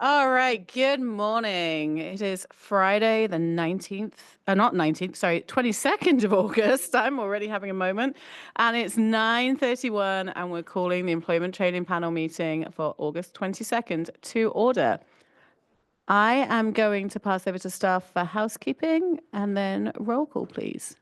All right, good morning. It is Friday, the 19th, not 19th, sorry, 22nd of August. I'm already having a moment. And it's 9:31, and we're calling the Employment Training Panel meeting for August 22nd to order. I am going to pass over to staff for housekeeping and then roll call, please.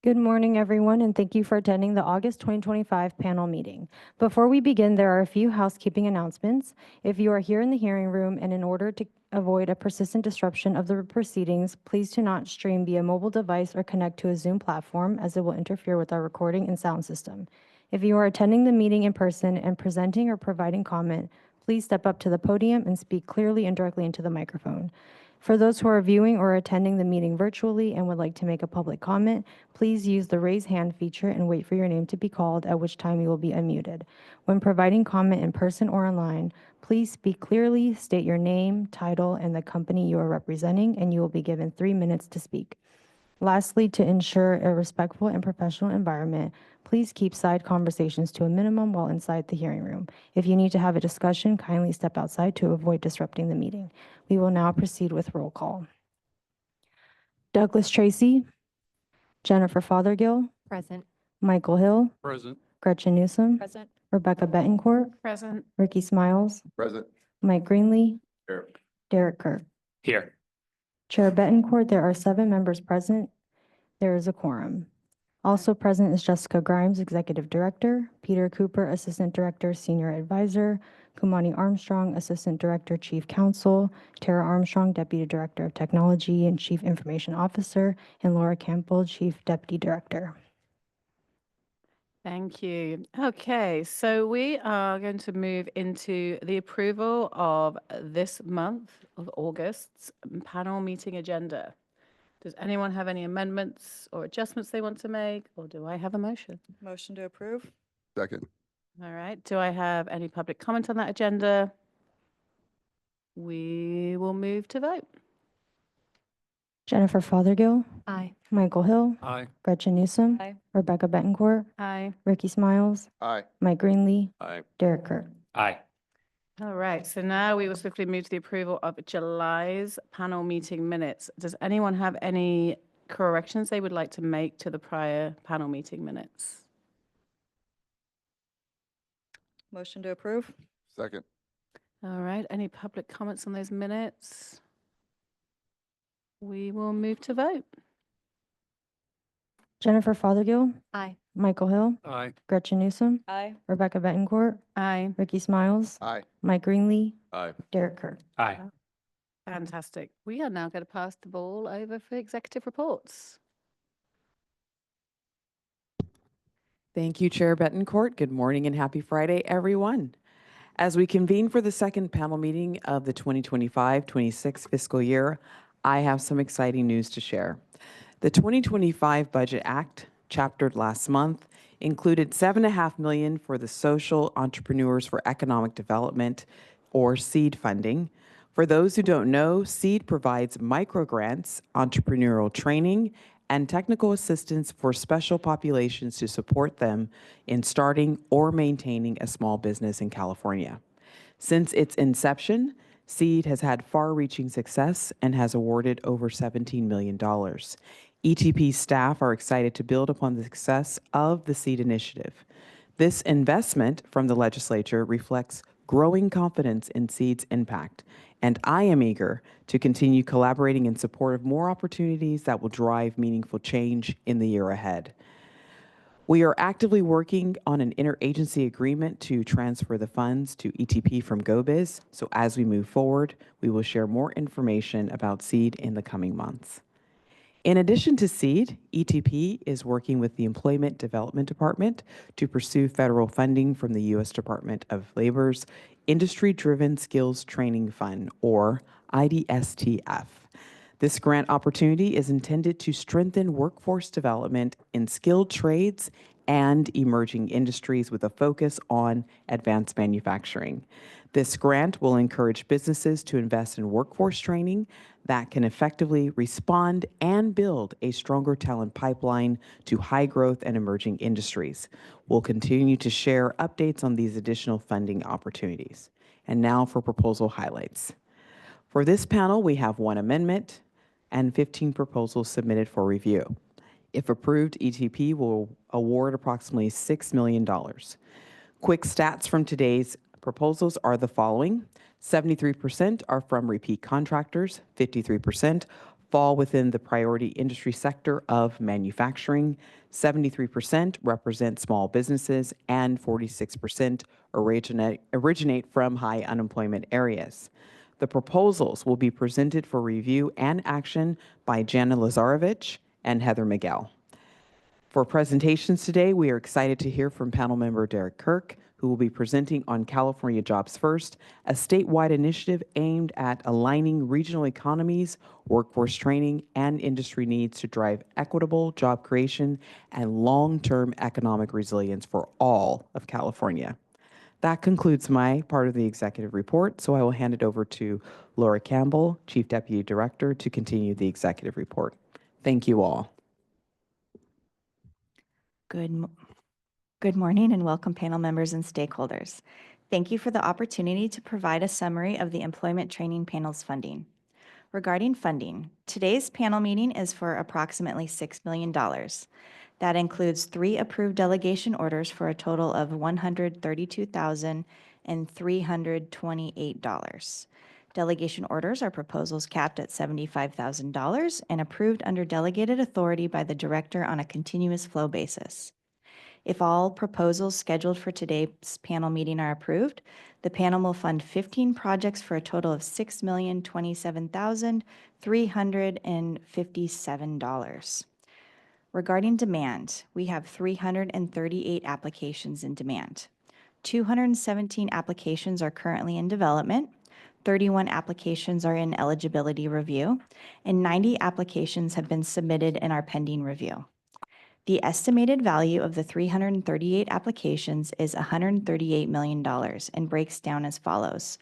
Good morning, everyone, and thank you for attending the August 2025 panel meeting. Before we begin, there are a few housekeeping announcements. If you are here in the hearing room and in order to avoid a persistent disruption of the proceedings, please do not stream via mobile device or connect to a Zoom platform, as it will interfere with our recording and sound system. If you are attending the meeting in person and presenting or providing comment, please step up to the podium and speak clearly and directly into the microphone. For those who are viewing or attending the meeting virtually and would like to make a public comment, please use the raise hand feature and wait for your name to be called, at which time you will be unmuted. When providing comment in person or online, please speak clearly, state your name, title, and the company you are representing, and you will be given 3 minutes to speak. Lastly, to ensure a respectful and professional environment, please keep side conversations to a minimum while inside the hearing room. If you need to have a discussion, kindly step outside to avoid disrupting the meeting. We will now proceed with roll call. Douglas Tracy, Jennifer Fothergill, Present. Michael Hill, Present. Gretchen Newsom, Present. Rebecca Betancourt, Present. Ricky Smiles, Present. Mike Greenlee, Here. Derek Kerr. Here. Chair Betancourt, there are 7 members present. There is a quorum. Also present is Jessica Grimes, Executive Director, Peter Cooper, Assistant Director, Senior Advisor, Kumani Armstrong, Assistant Director, Chief Counsel, Tara Armstrong, Deputy Director of Technology and Chief Information Officer, and Laura Campbell, Chief Deputy Director. Thank you. Okay, so we are going to move into the approval of this month of August's panel meeting agenda. Does anyone have any amendments or adjustments they want to make, or do I have a motion? Motion to approve? Second. All right, do I have any public comment on that agenda? We will move to vote. Jennifer Fothergill, Aye. Michael Hill, Aye. Gretchen Newsom, Aye. Rebecca Betancourt, Aye. Ricky Smiles, Aye. Mike Greenlee, Aye. Derek Kerr. Aye. All right, so now we will swiftly move to the approval of July's panel meeting minutes. Does anyone have any corrections they would like to make to the prior panel meeting minutes? Motion to approve? Second. All right, any public comments on those minutes? We will move to vote. Jennifer Fothergill, Aye. Michael Hill, Aye. Gretchen Newsom, Aye. Rebecca Betancourt, Aye. Ricky Smiles, Aye. Mike Greenlee, Aye. Derek Kerr. Aye. Fantastic. We are now going to pass the ball over for executive reports. Thank you, Chair Betancourt. Good morning and happy Friday, everyone. As we convene for the second panel meeting of the 2025-26 fiscal year, I have some exciting news to share. The 2025 Budget Act, chaptered last month, included $7.5 million for the Social Entrepreneurs for Economic Development, or SEED funding. For those who don't know, SEED provides microgrants, entrepreneurial training, and technical assistance for special populations to support them in starting or maintaining a small business in California. Since its inception, SEED has had far-reaching success and has awarded over $17 million. ETP staff are excited to build upon the success of the SEED initiative. This investment from the legislature reflects growing confidence in SEED's impact, and I am eager to continue collaborating in support of more opportunities that will drive meaningful change in the year ahead. We are actively working on an interagency agreement to transfer the funds to ETP from GoBiz, so as we move forward, we will share more information about SEED in the coming months. In addition to SEED, ETP is working with the Employment Development Department to pursue federal funding from the U.S. Department of Labor's Industry-Driven Skills Training Fund, or IDSTF. This grant opportunity is intended to strengthen workforce development in skilled trades and emerging industries with a focus on advanced manufacturing. This grant will encourage businesses to invest in workforce training that can effectively respond and build a stronger talent pipeline to high growth and emerging industries. We'll continue to share updates on these additional funding opportunities. And now for proposal highlights. For this panel, we have one amendment and 15 proposals submitted for review. If approved, ETP will award approximately $6 million. Quick stats from today's proposals are the following. 73% are from repeat contractors, 53% fall within the priority industry sector of manufacturing, 73% represent small businesses, and 46% originate from high unemployment areas. The proposals will be presented for review and action by Jana Lazarovich and Heather Miguel. For presentations today, we are excited to hear from panel member Derek Kirk, who will be presenting on California Jobs First, a statewide initiative aimed at aligning regional economies, workforce training, and industry needs to drive equitable job creation and long-term economic resilience for all of California. That concludes my part of the executive report, so I will hand it over to Laura Campbell, Chief Deputy Director, to continue the executive report. Thank you all. Good morning and welcome panel members and stakeholders. Thank you for the opportunity to provide a summary of the Employment Training Panel's funding. Regarding funding, today's panel meeting is for approximately $6 million. That includes 3 approved delegation orders for a total of $132,328. Delegation orders are proposals capped at $75,000 and approved under delegated authority by the director on a continuous flow basis. If all proposals scheduled for today's panel meeting are approved, the panel will fund 15 projects for a total of $6,027,357. Regarding demand, we have 338 applications in demand. 217 applications are currently in development, 31 applications are in eligibility review, and 90 applications have been submitted and are pending review. The estimated value of the 338 applications is $138 million and breaks down as follows.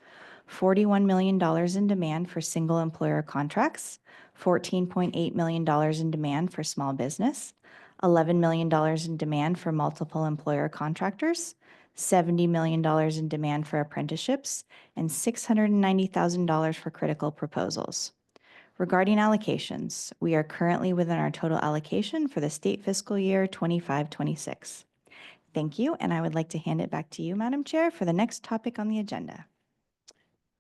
$41 million in demand for single employer contracts, $14.8 million in demand for small business, $11 million in demand for multiple employer contractors, $70 million in demand for apprenticeships, and $690,000 for critical proposals. Regarding allocations, we are currently within our total allocation for the state fiscal year 25-26. Thank you, and I would like to hand it back to you, Madam Chair, for the next topic on the agenda.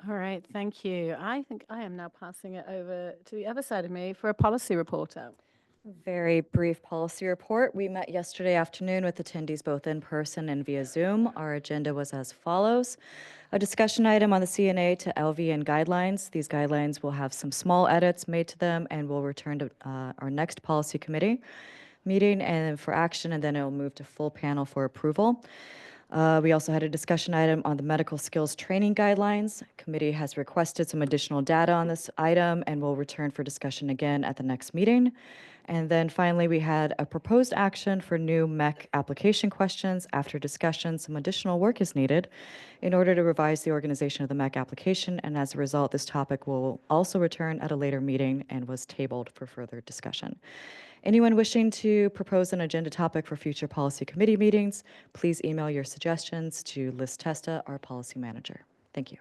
All right, thank you. I think I am now passing it over to the other side of me for a policy report out. Very brief policy report. We met yesterday afternoon with attendees both in person and via Zoom. Our agenda was as follows. A discussion item on the CNA to LVN guidelines. These guidelines will have some small edits made to them and will return to our next policy committee meeting and for action, and then it will move to full panel for approval. We also had a discussion item on the medical skills training guidelines. Committee has requested some additional data on this item and will return for discussion again at the next meeting. And then finally, we had a proposed action for new MEC application questions. After discussion, some additional work is needed in order to revise the organization of the MEC application. And as a result, this topic will also return at a later meeting and was tabled for further discussion. Anyone wishing to propose an agenda topic for future policy committee meetings, please email your suggestions to Liz Testa, our policy manager. Thank you.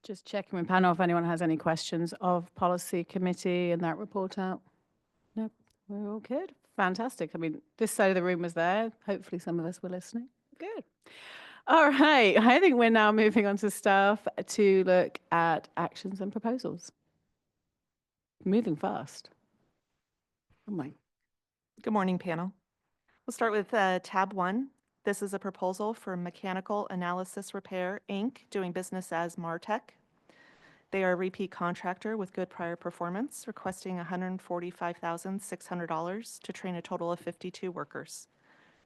Just checking with panel if anyone has any questions of policy committee and that report out. No, we're all good. Fantastic. I mean, this side of the room was there. Hopefully some of us were listening. Good. All right. I think we're now moving on to staff to look at actions and proposals. Moving fast. Oh my. Good morning, panel. We'll start with tab 1. This is a proposal for Mechanical Analysis Repair, Inc., doing business as Martech. They are a repeat contractor with good prior performance, requesting $145,600 to train a total of 52 workers.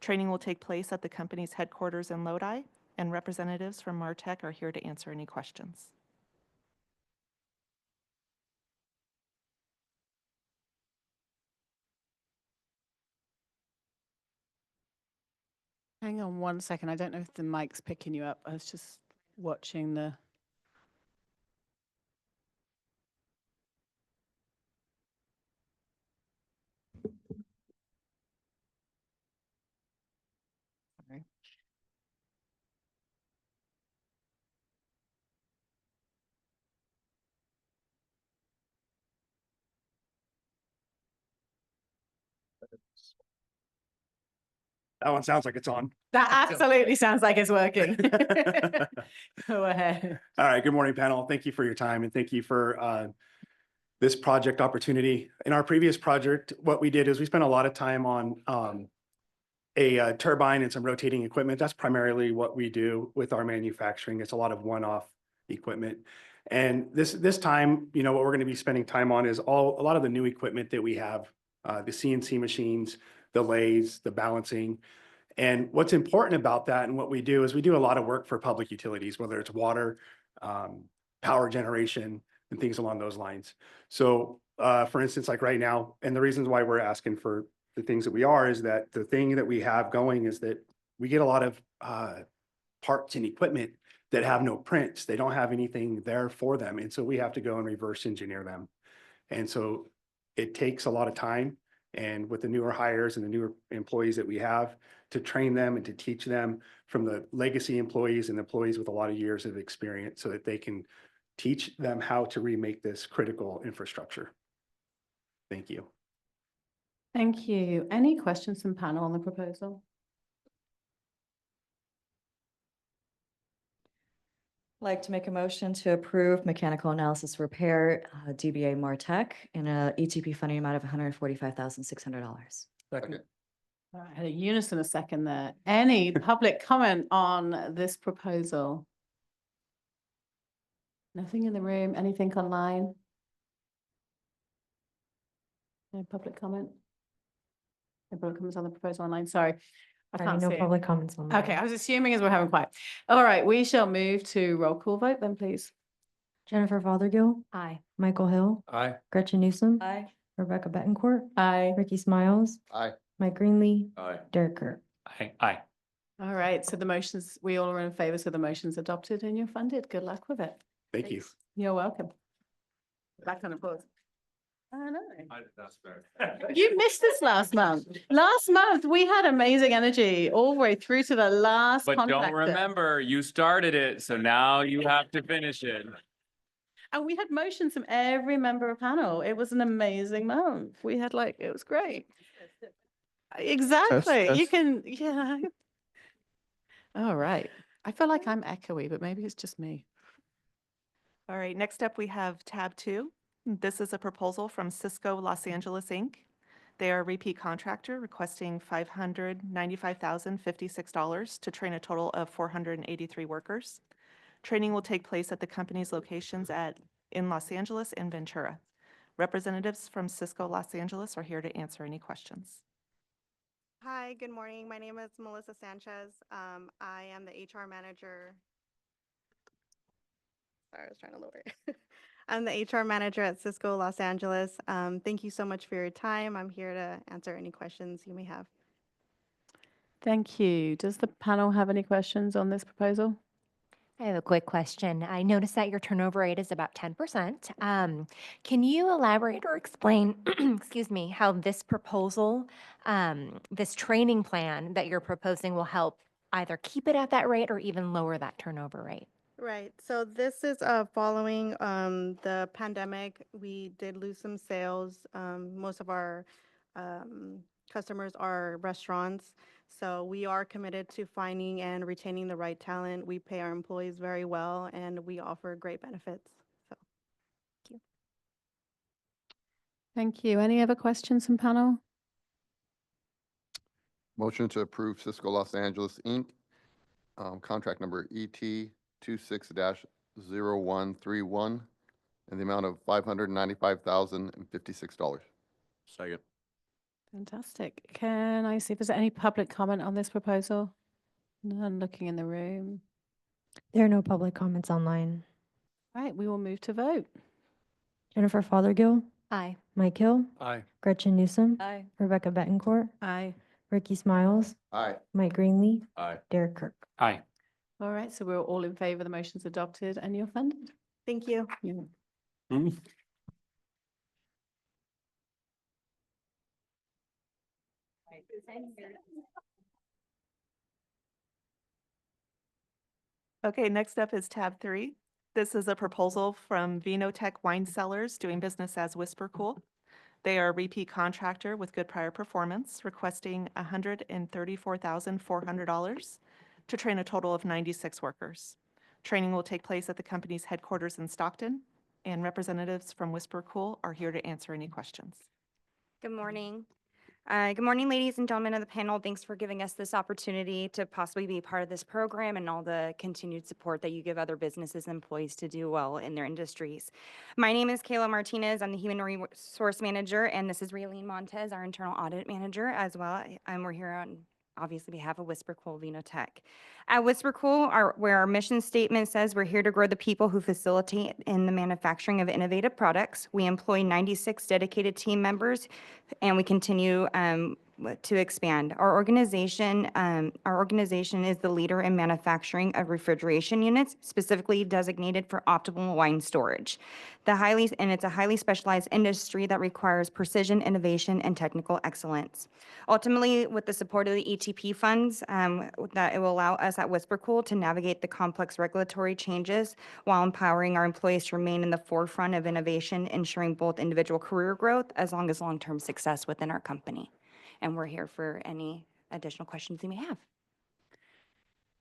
Training will take place at the company's headquarters in Lodi, and representatives from Martech are here to answer any questions. Hang on one second. I don't know if the mic's picking you up. I was just watching the. Sorry. That one sounds like it's on. That absolutely sounds like it's working. Go ahead. All right, good morning, panel. Thank you for your time and thank you for this project opportunity. In our previous project, what we did is we spent a lot of time on a turbine and some rotating equipment. That's primarily what we do with our manufacturing. It's a lot of one-off equipment. And this time, you know, what we're going to be spending time on is a lot of the new equipment that we have, the CNC machines, the lathes, the balancing. And what's important about that and what we do is we do a lot of work for public utilities, whether it's water, power generation, and things along those lines. So for instance, like right now, and the reasons why we're asking for the things that we are is that the thing that we have going is that we get a lot of parts and equipment that have no prints. They don't have anything there for them. And so we have to go and reverse engineer them. And so it takes a lot of time. And with the newer hires and the newer employees that we have, to train them and to teach them from the legacy employees and employees with a lot of years of experience so that they can teach them how to remake this critical infrastructure. Thank you. Thank you. Any questions from panel on the proposal? I'd like to make a motion to approve mechanical analysis repair, DBA Martech, in a ETP funding amount of $145,600. Second. I had a unison a second there. Any public comment on this proposal? Nothing in the room, anything online? No public comment? No public comments on the proposal online, sorry. I Already can't no see it. public comments on Okay, I was assuming as we're having quiet. All right, we shall move to roll call vote then, please. Jennifer Fothergill, Aye. Michael Hill, Aye. Gretchen Newsom, Aye. Rebecca Betancourt, Aye. Ricky Smiles, Aye. Mike Greenlee, Aye. Derek Kirk. Aye. All right, so the motions, we all are in favor, so the motion's adopted and you're funded. Good luck with it. Thank you. You're welcome. Back on applause. I know. That's fair. You missed this last month. Last month, we had amazing energy all the way through to the last But don't contractor. remember, you started it, so now you have to finish it. And we had motions from every member of panel. It was an amazing month. We had like, it was great. Exactly. You test. can, yeah. All right. I feel like I'm echoey, but maybe it's just me. All right, next up, we have tab 2. This is a proposal from Cisco Los Angeles, Inc. They are a repeat contractor requesting $595,056 to train a total of 483 workers. Training will take place at the company's locations in Los Angeles and Ventura. Representatives from Cisco Los Angeles are here to answer any questions. Hi, good morning. My name is Melissa Sanchez. I am the HR manager. Sorry, I was trying to lower it. I'm the HR manager at Cisco Los Angeles. Thank you so much for your time. I'm here to answer any questions you may have. Thank you. Does the panel have any questions on this proposal? I have a quick question. I noticed that your turnover rate is about 10%. Can you elaborate or explain, excuse me, how this proposal, this training plan that you're proposing will help either keep it at that rate or even lower that turnover rate? Right. So this is following the pandemic. We did lose some sales. Most of our customers are restaurants. So we are committed to finding and retaining the right talent. We pay our employees very well and we offer great benefits. So Thank you. Any other questions from panel? Motion to approve Cisco Los Angeles, Inc., contract number ET 26-0131 in the amount of $595,056. Second. Fantastic. Can I see if there's any public comment on this proposal? None looking in the room. There are no public comments online. Right, we will move to vote. Jennifer Fothergill, Aye. Mike Hill, Aye. Gretchen Newsom, Aye. Rebecca Betancourt, Aye. Ricky Smiles, Aye. Mike Greenlee, Aye. Derek Kirk. Aye. All right, so we're all in favor, the motion's adopted and you're funded. Thank you. Yeah. Okay, next up is tab 3. This is a proposal from Vinotech Wine Cellars doing business as Whisper Cool. They are a repeat contractor with good prior performance, requesting $134,400 to train a total of 96 workers. Training will take place at the company's headquarters in Stockton, and representatives from Whisper Cool are here to answer any questions. Good morning. Good morning, ladies and gentlemen of the panel. Thanks for giving us this opportunity to possibly be part of this program and all the continued support that you give other businesses and employees to do well in their industries. My name is Kayla Martinez. I'm the Human Resource Manager, and this is Raylene Montez, our Internal Audit Manager as well. We're here on obviously behalf of Whisper Cool Vinotech. At Whisper Cool, where our mission statement says we're here to grow the people who facilitate in the manufacturing of innovative products. We employ 96 dedicated team members, and we continue to expand. Our organization is the leader in manufacturing of refrigeration units, specifically designated for optimal wine storage. It's a highly specialized industry that requires precision, innovation, and technical excellence. Ultimately, with the support of the ETP funds, that it will allow us at Whisper Cool to navigate the complex regulatory changes while empowering our employees to remain in the forefront of innovation, ensuring both individual career growth as long as long-term success within our company. And we're here for any additional questions you may have.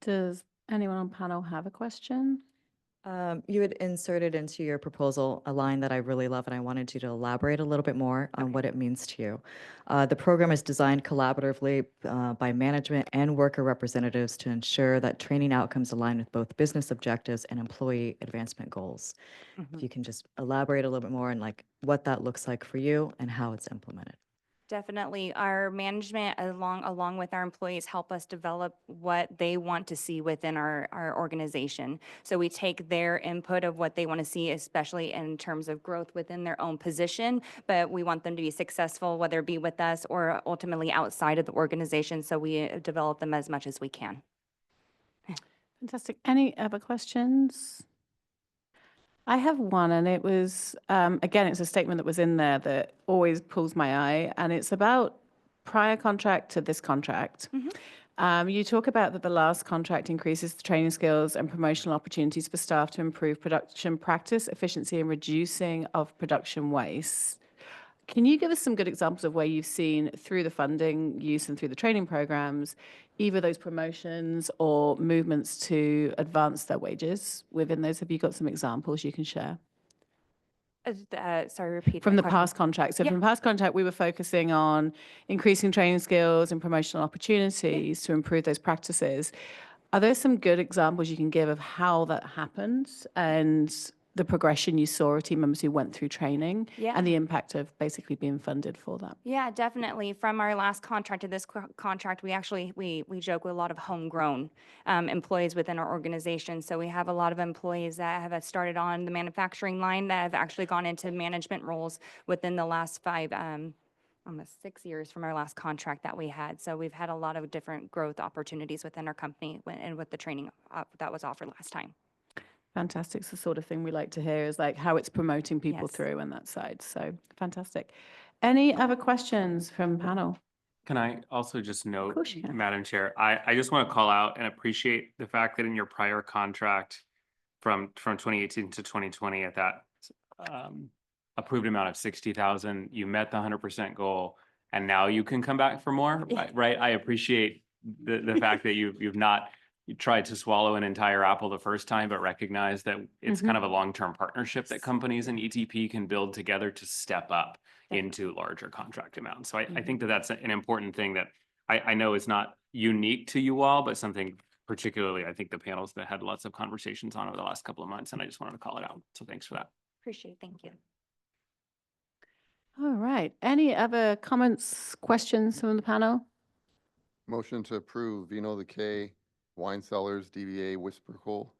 Does anyone on panel have a question? You had inserted into your proposal a line that I really love, and I wanted you to elaborate a little bit more on what it means to you. The program is designed collaboratively by management and worker representatives to ensure that training outcomes align with both business objectives and employee advancement goals. If you can just elaborate a little bit more on like what that looks like for you and how it's implemented. Definitely. Our management, along with our employees, help us develop what they want to see within our organization. So we take their input of what they want to see, especially in terms of growth within their own position, but we want them to be successful, whether it be with us or ultimately outside of the organization. So we develop them as much as we can. Fantastic. Any other questions? I have one, and it was, again, it's a statement that was in there that always pulls my eye, and it's about prior contract to this contract. You talk about that the last contract increases the training skills and promotional opportunities for staff to improve production practice, efficiency, and reducing of production waste. Can you give us some good examples of where you've seen through the funding use and through the training programs, either those promotions or movements to advance their wages within those? Have you got some examples you can share? Sorry, repeat From that the question. past contract. So Yeah. from past contract, we were focusing on increasing training skills and promotional opportunities to improve those practices. Are there some good examples you can give of how that happened and the progression you saw of team members who went through training and the impact of basically being funded for that? Yeah, definitely. From our last contract to this contract, we actually, we joke with a lot of homegrown employees within our organization. So we have a lot of employees that have started on the manufacturing line that have actually gone into management roles within the last almost 6 years from our last contract that we had. So we've had a lot of different growth opportunities within our company and with the training that was offered last time. Fantastic. It's the sort of thing we like to hear, is like how it's promoting people Yes. through on that side. So fantastic. Any other questions from panel? Can I also just note, course you can. Madam Chair, I just want to call out and appreciate the fact that in your prior contract from 2018 to 2020 at that approved amount of 60,000, you met the 100% goal, and now you can come back for more, right? I appreciate the fact that you've not tried to swallow an entire apple the first time, but recognize that it's kind of a long-term partnership that companies and ETP can build together to step up into larger contract amounts. So I think that that's an important thing that I know is not unique to you all, but something particularly I think the panels that had lots of conversations on over the last couple of months, and I just wanted to call it out. So thanks for that. Appreciate it. Thank you. All right. Any other comments, questions from the panel? Motion to approve Vino the K Wine Cellars DBA Whisper Cool,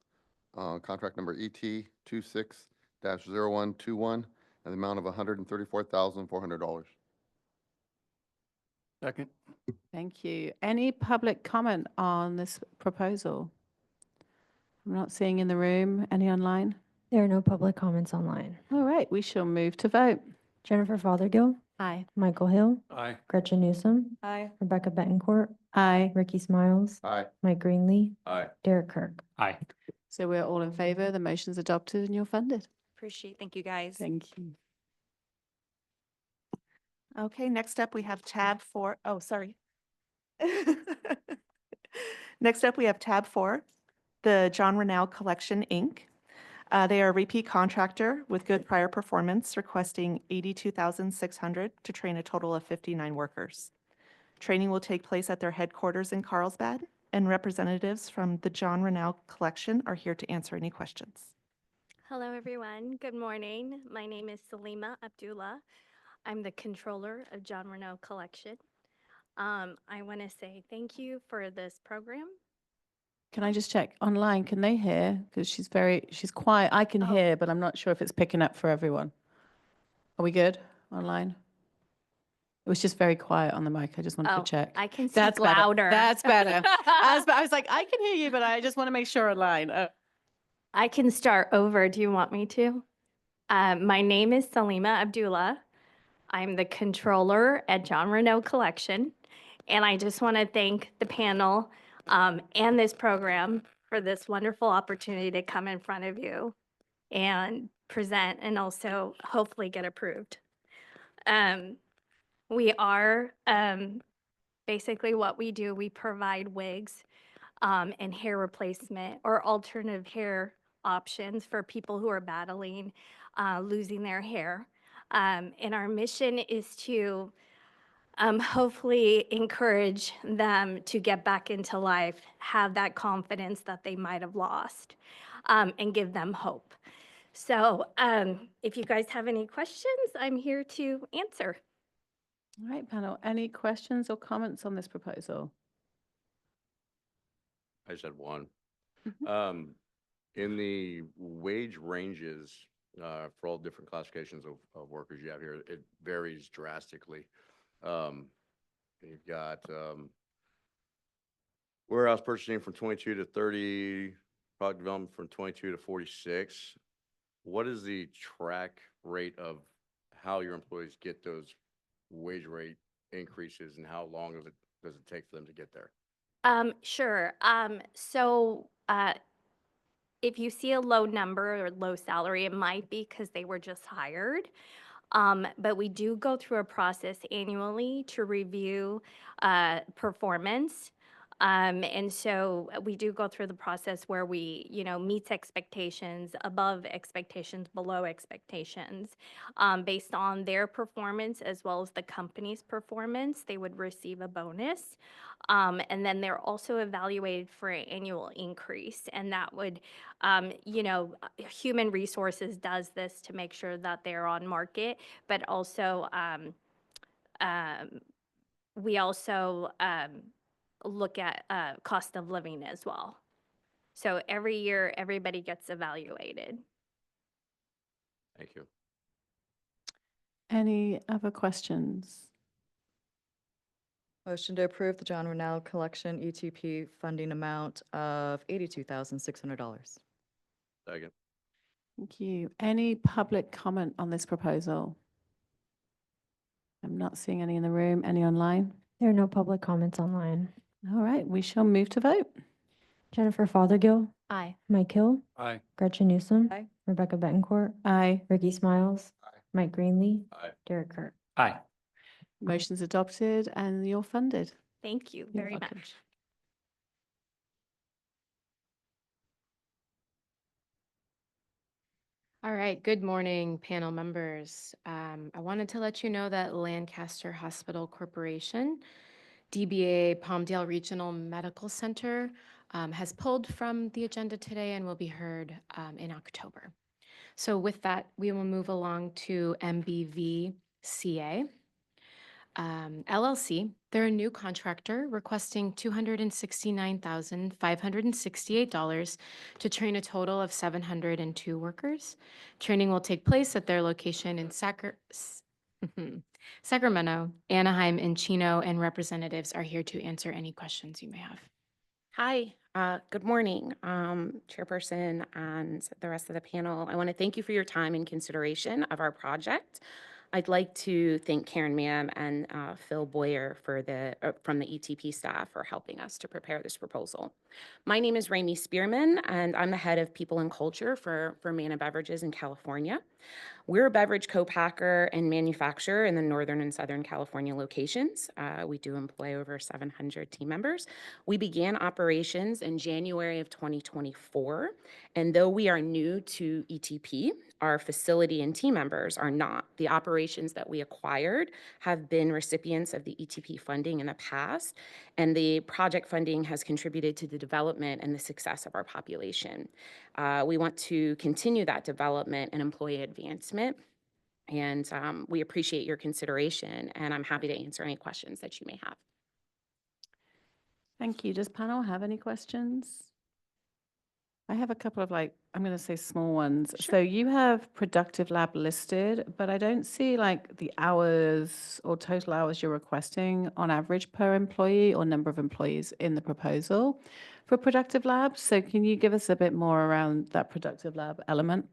contract number ET 26-0121, and the amount of $134,400. Second. Thank you. Any public comment on this proposal? I'm not seeing in the room. Any online? There are no public comments online. All right, we shall move to vote. Jennifer Fothergill, Aye. Michael Hill, Aye. Gretchen Newsom, Aye. Rebecca Betancourt, Aye. Ricky Smiles, Aye. Mike Greenlee, Aye. Derek Kirk. Aye. So we're all in favor. The motion's adopted and you're funded. Thank you, guys. Thank you. Okay, next up, we have tab 4. Oh, sorry. Next up, we have tab 4, the John Rennell Collection, Inc. They are a repeat contractor with good prior performance, requesting $82,600 to train a total of 59 workers. Training will take place at their headquarters in Carlsbad, and representatives from the John Rennell Collection are here to answer any questions. Hello, everyone. Good morning. My name is Salima Abdullah. I'm the controller of John Rennell Collection. I want to say thank you for this program. Can I just check online? Can they hear? Because she's quiet. I can hear, but I'm not sure if it's picking up for everyone. Are we good online? It was just very quiet on the mic. I just wanted to check. I can speak That's better. louder. That's better. I was like, I can hear you, but I just want to make sure online. I can start over. Do you want me to? My name is Salima Abdullah. I'm the controller at John Rennell Collection. And I just want to thank the panel and this program for this wonderful opportunity to come in front of you and present and also hopefully get approved. We are basically what we do, we provide wigs and hair replacement or alternative hair options for people who are battling losing their hair. And our mission is to hopefully encourage them to get back into life, have that confidence that they might have lost, and give them hope. So if you guys have any questions, I'm here to answer. All right, panel. Any questions or comments on this proposal? I just had one. Mhm. In the wage ranges for all different classifications of workers you have here, it varies drastically. You've got warehouse purchasing from 22 to 30, product development from 22 to 46. What is the track rate of how your employees get those wage rate increases, and how long does it take for them to get there? Sure. So if you see a low number or low salary, it might be because they were just hired. But we do go through a process annually to review performance. And so we do go through the process where we, meets expectations, above expectations, below expectations. Based on their performance as well as the company's performance, they would receive a bonus. And then they're also evaluated for an annual increase. And that would, human resources does this to make sure that they're on market, but also we also look at cost of living as well. So every year, everybody gets evaluated. Thank you. Any other questions? Motion to approve the John Rennell Collection ETP funding amount of $82,600. Second. Thank you. Any public comment on this proposal? I'm not seeing any in the room. Any online? There are no public comments online. All right, we shall move to vote. Jennifer Fothergill, Aye. Mike Hill, Aye. Gretchen Newsom, Aye. Rebecca Betancourt, Aye. Ricky Smiles, Aye. Mike Greenlee, Aye. Derek Kirk. Aye. Motion's adopted and you're funded. Thank you You're very welcome. much. All right, good morning, panel members. I wanted to let you know that Lancaster Hospital Corporation, DBA Palmdale Regional Medical Center, has pulled from the agenda today and will be heard in October. So with that, we will move along to MBVCA. LLC, they're a new contractor requesting $269,568 to train a total of 702 workers. Training will take place at their location in Sacramento, Anaheim, and Chino, and representatives are here to answer any questions you may have. Hi, good morning, Chairperson and the rest of the panel. I want to thank you for your time and consideration of our project. I'd like to thank Karen Mam and Phil Boyer for from the ETP staff for helping us to prepare this proposal. My name is Raimi Spearman, and I'm the head of People and Culture for Mana Beverages in California. We're a beverage co-packer and manufacturer in the Northern and Southern California locations. We do employ over 700 team members. We began operations in January of 2024, and though we are new to ETP, our facility and team members are not. The operations that we acquired have been recipients of the ETP funding in the past, and the project funding has contributed to the development and the success of our population. We want to continue that development and employee advancement, and we appreciate your consideration, and I'm happy to answer any questions that you may have. Thank you. Does panel have any questions? I have a couple of I'm going to say small ones. So you have Productive Lab listed, but I don't see the hours or total hours you're requesting on average per employee or number of employees in the proposal for Productive Lab. So can you give us a bit more around that Productive Lab element?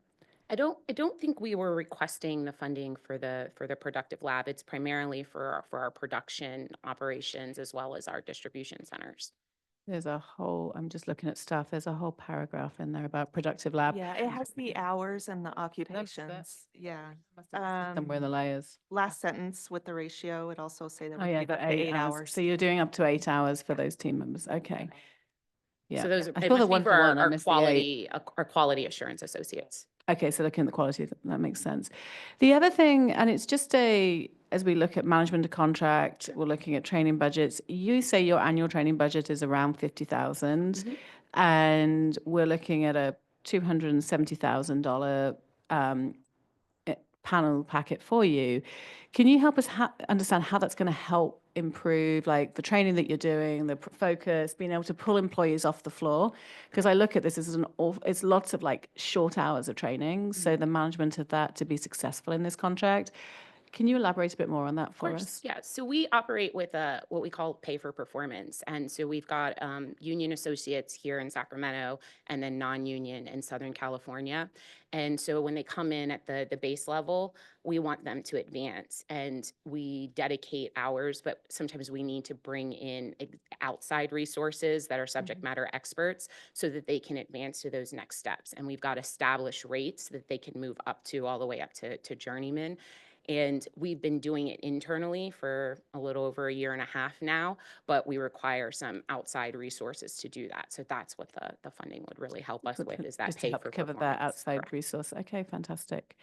I don't think we were requesting the funding for the Productive Lab. It's primarily for our production operations as well as our distribution centers. There's a whole, I'm just looking at stuff. There's a whole paragraph in there about Productive Lab. Yeah, it has the hours and the occupations. Yeah. Somewhere in the layers. Last sentence with the ratio, it also say that Oh we yeah, give the up to 8 hours. So you're doing up to 8 hours for those team members. Okay. Yeah. So those I it saw the must be for 1-for-1, I our missed the 8. quality assurance associates. Okay, so looking at the quality, that makes sense. The other thing, and it's just as we look at management of contract, we're looking at training budgets. You say your annual training budget is around 50,000, and we're looking at a $270,000 panel packet for you. Can you help us understand how that's going to help improve the training that you're doing, the focus, being able to pull employees off the floor? Because I look at this as it's lots of short hours of training. So the management of that to be successful in this contract. Can you elaborate a bit more on that for us? Yeah, so we operate with what we call pay for performance. And so we've got union associates here in Sacramento and then non-union in Southern California. And so when they come in at the base level, we want them to advance, and we dedicate hours, but sometimes we need to bring in outside resources that are subject matter experts so that they can advance to those next steps. And we've got established rates that they can move up to all the way up to journeyman. And we've been doing it internally for a little over a year and a half now, but we require some outside resources to do that. So that's what the funding would really help us with, is that Just to pay help for cover that performance. outside Correct. resource. Okay, fantastic.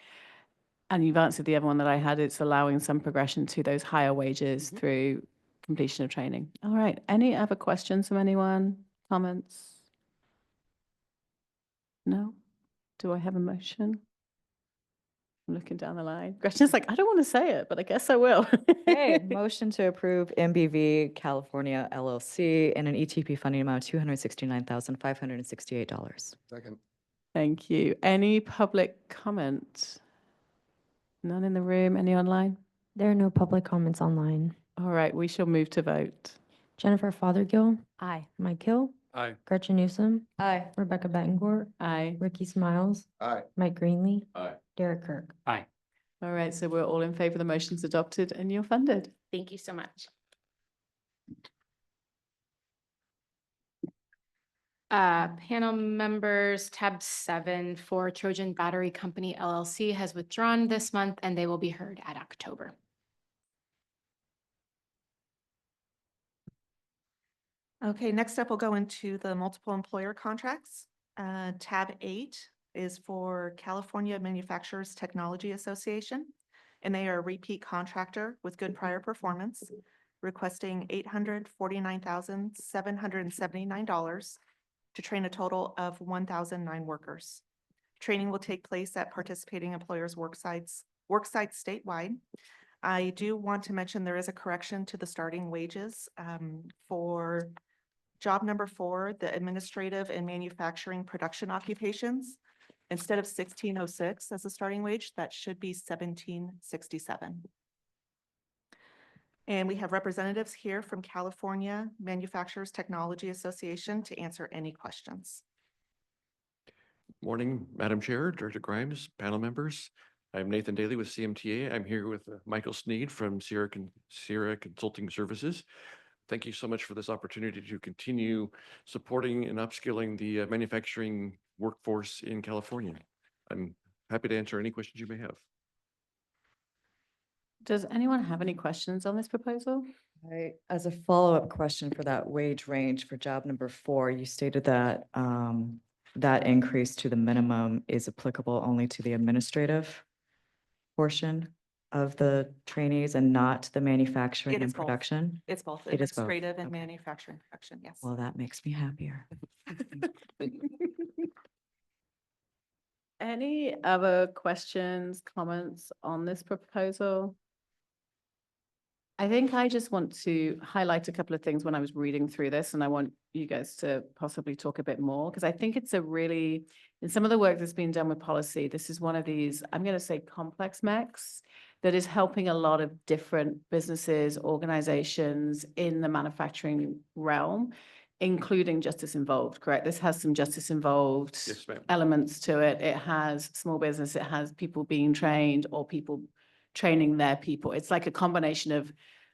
And you've answered the other one that I had. It's allowing some progression to those higher wages through completion of training. All right. Any other questions from anyone? Comments? No? Do I have a motion? I'm looking down the line. Gretchen's like, I don't want to say it, but I guess I will. Okay, motion to approve MBV California LLC and an ETP funding amount of $269,568. Second. Thank you. Any public comment? None in the room? Any online? There are no public comments online. All right, we shall move to vote. Jennifer Fothergill, Aye. Mike Hill, Aye. Gretchen Newsom, Aye. Rebecca Bettencourt, Aye. Ricky Smiles, Aye. Mike Greenlee, Aye. Derek Kirk. Aye. All right, so we're all in favor. The motion's adopted and you're funded. Thank you so much. Panel members, tab 7 for Trojan Battery Company LLC has withdrawn this month, and they will be heard at October. Okay, next up, we'll go into the multiple employer contracts. Tab 8 is for California Manufacturers Technology Association, and they are a repeat contractor with good prior performance, requesting $849,779 to train a total of 1,009 workers. Training will take place at participating employers' work sites statewide. I do want to mention there is a correction to the starting wages for job number 4, the administrative and manufacturing production occupations. Instead of 1606 as a starting wage, that should be 1767. And we have representatives here from California Manufacturers Technology Association to answer any questions. Morning, Madam Chair, Director Grimes, panel members. I'm Nathan Daly with CMTA. I'm here with Michael Sneed from Sierra Consulting Services. Thank you so much for this opportunity to continue supporting and upskilling the manufacturing workforce in California. I'm happy to answer any questions you may have. Does anyone have any questions on this proposal? As a follow-up question for that wage range for job number 4, you stated that that increase to the minimum is applicable only to the administrative portion of the trainees and not the manufacturing It is and both. production? It's both It is both. administrative and Okay. manufacturing production, yes. Well, that makes me happier. Any other questions, comments on this proposal? I think I just want to highlight a couple of things when I was reading through this, and I want you guys to possibly talk a bit more, because I think it's a really, in some of the work that's been done with policy, this is one of these, I'm going to say complex MECs that is helping a lot of different businesses, organizations in the manufacturing realm, including justice involved, correct? This has some justice involved Yes, ma'am. elements to it. It has small business, it has people being trained or people training their people. It's like a combination of,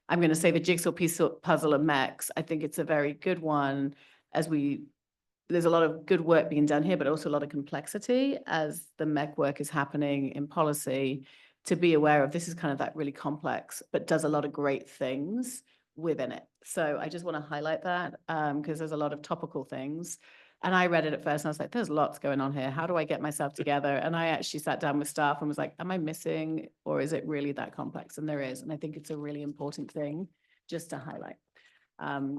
I'm going to say, the jigsaw puzzle of MECs. I think it's a very good one as there's a lot of good work being done here, but also a lot of complexity as the MEC work is happening in policy, to be aware of. This is kind of that really complex, but does a lot of great things within it. So I just want to highlight that because there's a lot of topical things. And I read it at first and I was like, there's lots going on here. How do I get myself together? And I actually sat down with staff and was like, am I missing, or is it really that complex? And there is. And I think it's a really important thing just to highlight.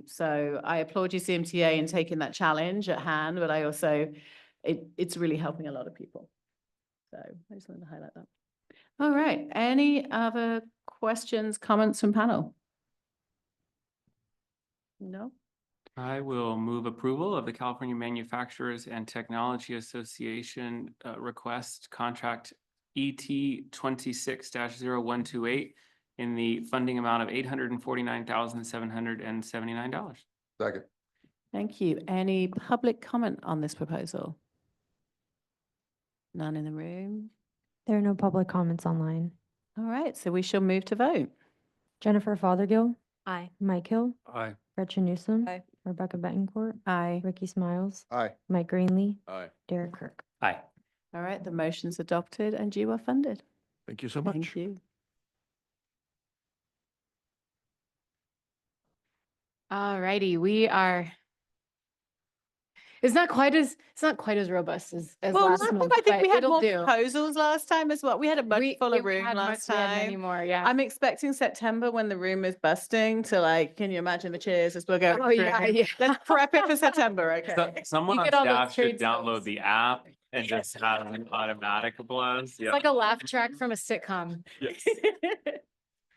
So I applaud you, CMTA, in taking that challenge at hand, but I also, it's really helping a lot of people. So I just wanted to highlight that. All right. Any other questions, comments from panel? No? I will move approval of the California Manufacturers and Technology Association request contract ET 26-0128 in the funding amount of $849,779. Second. Thank you. Any public comment on this proposal? None in the room. There are no public comments online. All right, so we shall move to vote. Jennifer Fothergill, Aye. Mike Hill, Aye. Gretchen Newsom, Aye. Rebecca Betancourt, Aye. Ricky Smiles, Aye. Mike Greenlee, Aye. Derek Kirk. Aye. All right, the motion's adopted and you are funded. Thank you so much. Thank you. All righty, we are. It's not quite as robust as Well, last last time month, I think but we had it'll more do. proposals last time as well. We had a much fuller We room had last we had many time. more, yeah. I'm expecting September when the room is busting to, like, can you imagine the cheers as we're going Oh, yeah, through? yeah. Let's prep it for September, okay? Someone You on get all those staff should trade download skills. the app and just have an automatic buzz. It's like a laugh track from a sitcom. Yes.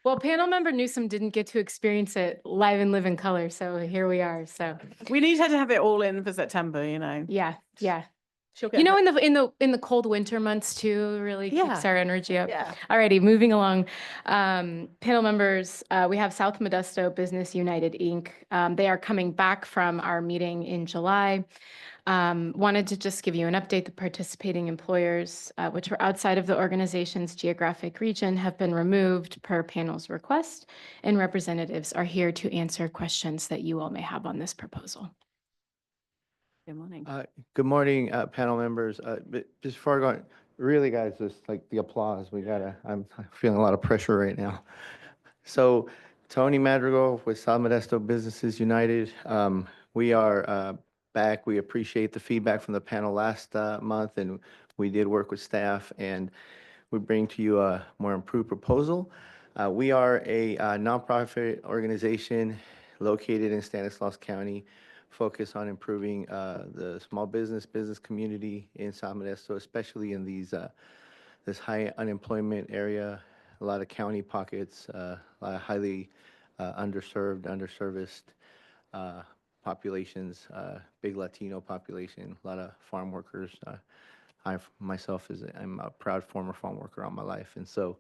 Well, panel member Newsom didn't get to experience it live and live in color, so here we are, so, We need her to have it all in for September, you know. yeah, yeah. She'll get You know, her- in the cold winter months too, really keeps Yeah. our energy up. Yeah. Alrighty, moving along. Panel members, we have South Modesto Business United, Inc. They are coming back from our meeting in July. Wanted to just give you an update. The participating employers, which were outside of the organization's geographic region, have been removed per panel's request, and representatives are here to answer questions that you all may have on this proposal. Good morning. Good morning, panel members. But just before going, really, guys, just like the applause, I'm feeling a lot of pressure right now. So Tony Madrigal with South Modesto Businesses United. We are back. We appreciate the feedback from the panel last month, and we did work with staff, and we bring to you a more improved proposal. We are a nonprofit organization located in Stanislaus County, focused on improving the small business community in South Modesto, especially in this high unemployment area, a lot of county pockets, a lot of highly underserviced populations, big Latino population, a lot of farm workers. I myself I'm a proud former farm worker all my life, and so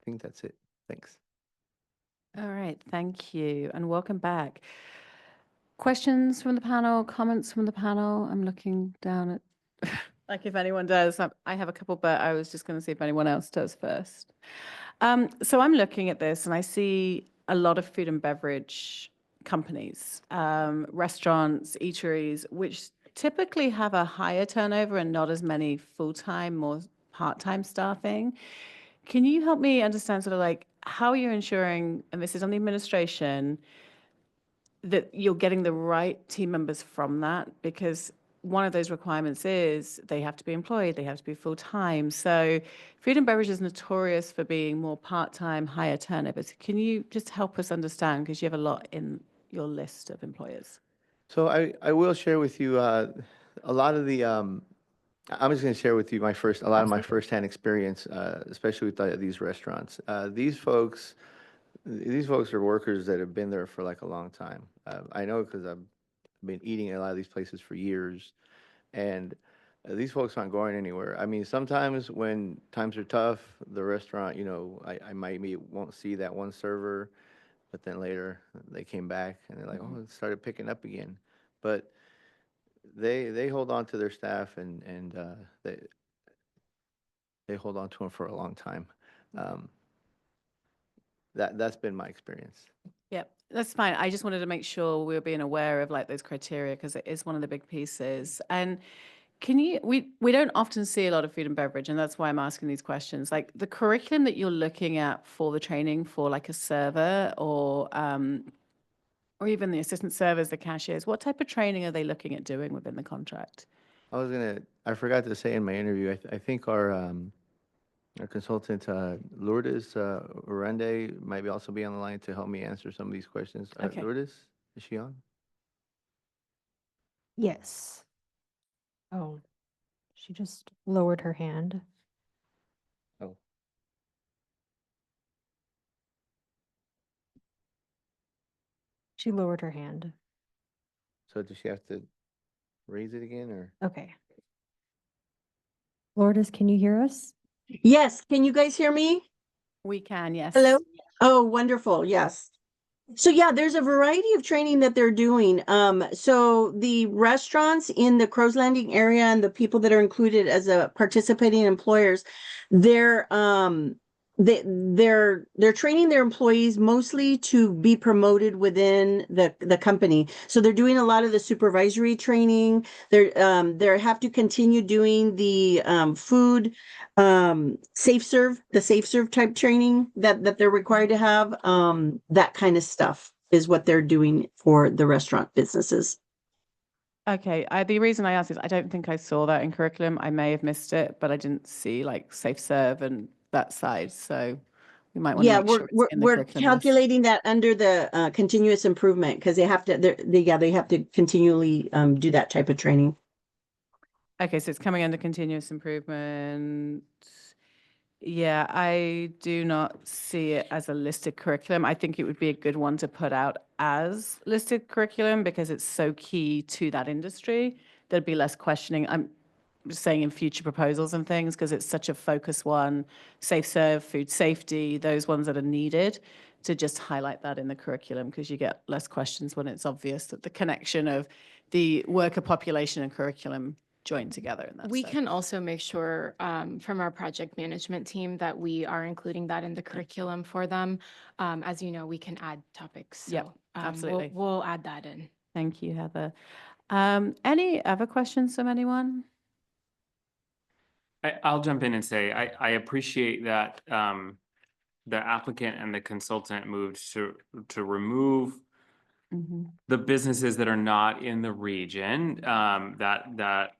think that's it. Thanks. All right, thank you, and welcome back. Questions from the panel, comments from the panel? I'm looking down at, like if anyone does. I have a couple, but I was just going to see if anyone else does first. So I'm looking at this and I see a lot of food and beverage companies, restaurants, eateries, which typically have a higher turnover and not as many full-time, more part-time staffing. Can you help me understand sort of like how you're ensuring, and this is on the administration, that you're getting the right team members from that? Because one of those requirements is they have to be employed, they have to be full-time. So food and beverage is notorious for being more part-time, higher turnover. So can you just help us understand, because you have a lot in your list of employers? So I will share with you a lot of the, I'm just going to share with you a lot of my firsthand experience, especially with these restaurants. These folks are workers that have been there for like a long time. I know because I've been eating at a lot of these places for years, and these folks aren't going anywhere. I mean, sometimes when times are tough, the restaurant, won't see that one server, but then later they came back and they're like, oh, it started picking up again. But they hold on to their staff and they hold on to them for a long time. That's been my experience. Yep, that's fine. I just wanted to make sure we were being aware of like those criteria, because it is one of the big pieces. And we don't often see a lot of food and beverage, and that's why I'm asking these questions. Like the curriculum that you're looking at for the training for like a server or even the assistant servers, the cashiers, what type of training are they looking at doing within the contract? I forgot to say in my interview, I think our consultant, Lourdes Urande, might also be on the line to help me answer some of these questions. Okay. Lourdes, is she on? Yes. Oh, she just lowered her hand. Oh. She lowered her hand. So does she have to raise it again, or? Okay. Lourdes, can you hear us? Yes, can you guys hear me? We can, yes. Hello? Oh, wonderful, yes. So yeah, there's a variety of training that they're doing. So the restaurants in the Crows Landing area and the people that are included as a participating employers, they're they're training their employees mostly to be promoted within the company. So they're doing a lot of the supervisory training. They have to continue doing the food safe serve type training that they're required to have. That kind of stuff is what they're doing for the restaurant businesses. Okay, the reason I asked is I don't think I saw that in curriculum. I may have missed it, but I didn't see like safe serve and that side. So we might want to make sure it's in the we're curriculum list. calculating that under the continuous improvement, because they have to they have to continually do that type of training. Okay, so it's coming under continuous improvement. Yeah, I do not see it as a listed curriculum. I think it would be a good one to put out as listed curriculum because it's so key to that industry. There'd be less questioning. I'm just saying in future proposals and things, because it's such a focus one, safe serve, food safety, those ones that are needed, to just highlight that in the curriculum, because you get less questions when it's obvious that the connection of the worker population and curriculum join together in that. We can also make sure from our project management team that we are including that in the curriculum for them. As you know, we can add topics. Yep, So, absolutely. We'll add that in. Thank you, Heather. Any other questions from anyone? I'll jump in and say, I appreciate that the applicant and the consultant moved to remove the businesses that are not in the region. I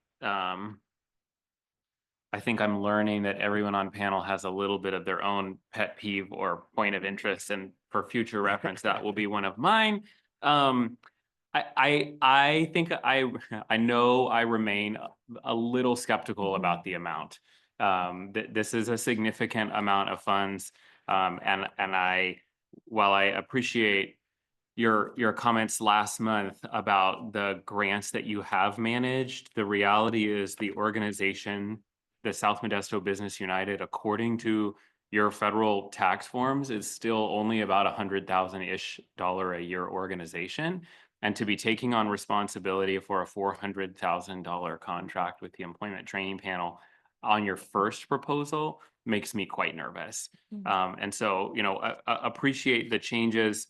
think I'm learning that everyone on panel has a little bit of their own pet peeve or point of interest, and for future reference, that will be one of mine. I think I know I remain a little skeptical about the amount. This is a significant amount of funds, and while I appreciate your comments last month about the grants that you have managed, the reality is the organization, the South Modesto Business United, according to your federal tax forms is still only about $100,000-ish a year organization. And to be taking on responsibility for a $400,000 contract with the employment training panel on your first proposal makes me quite nervous. And so, you know, appreciate the changes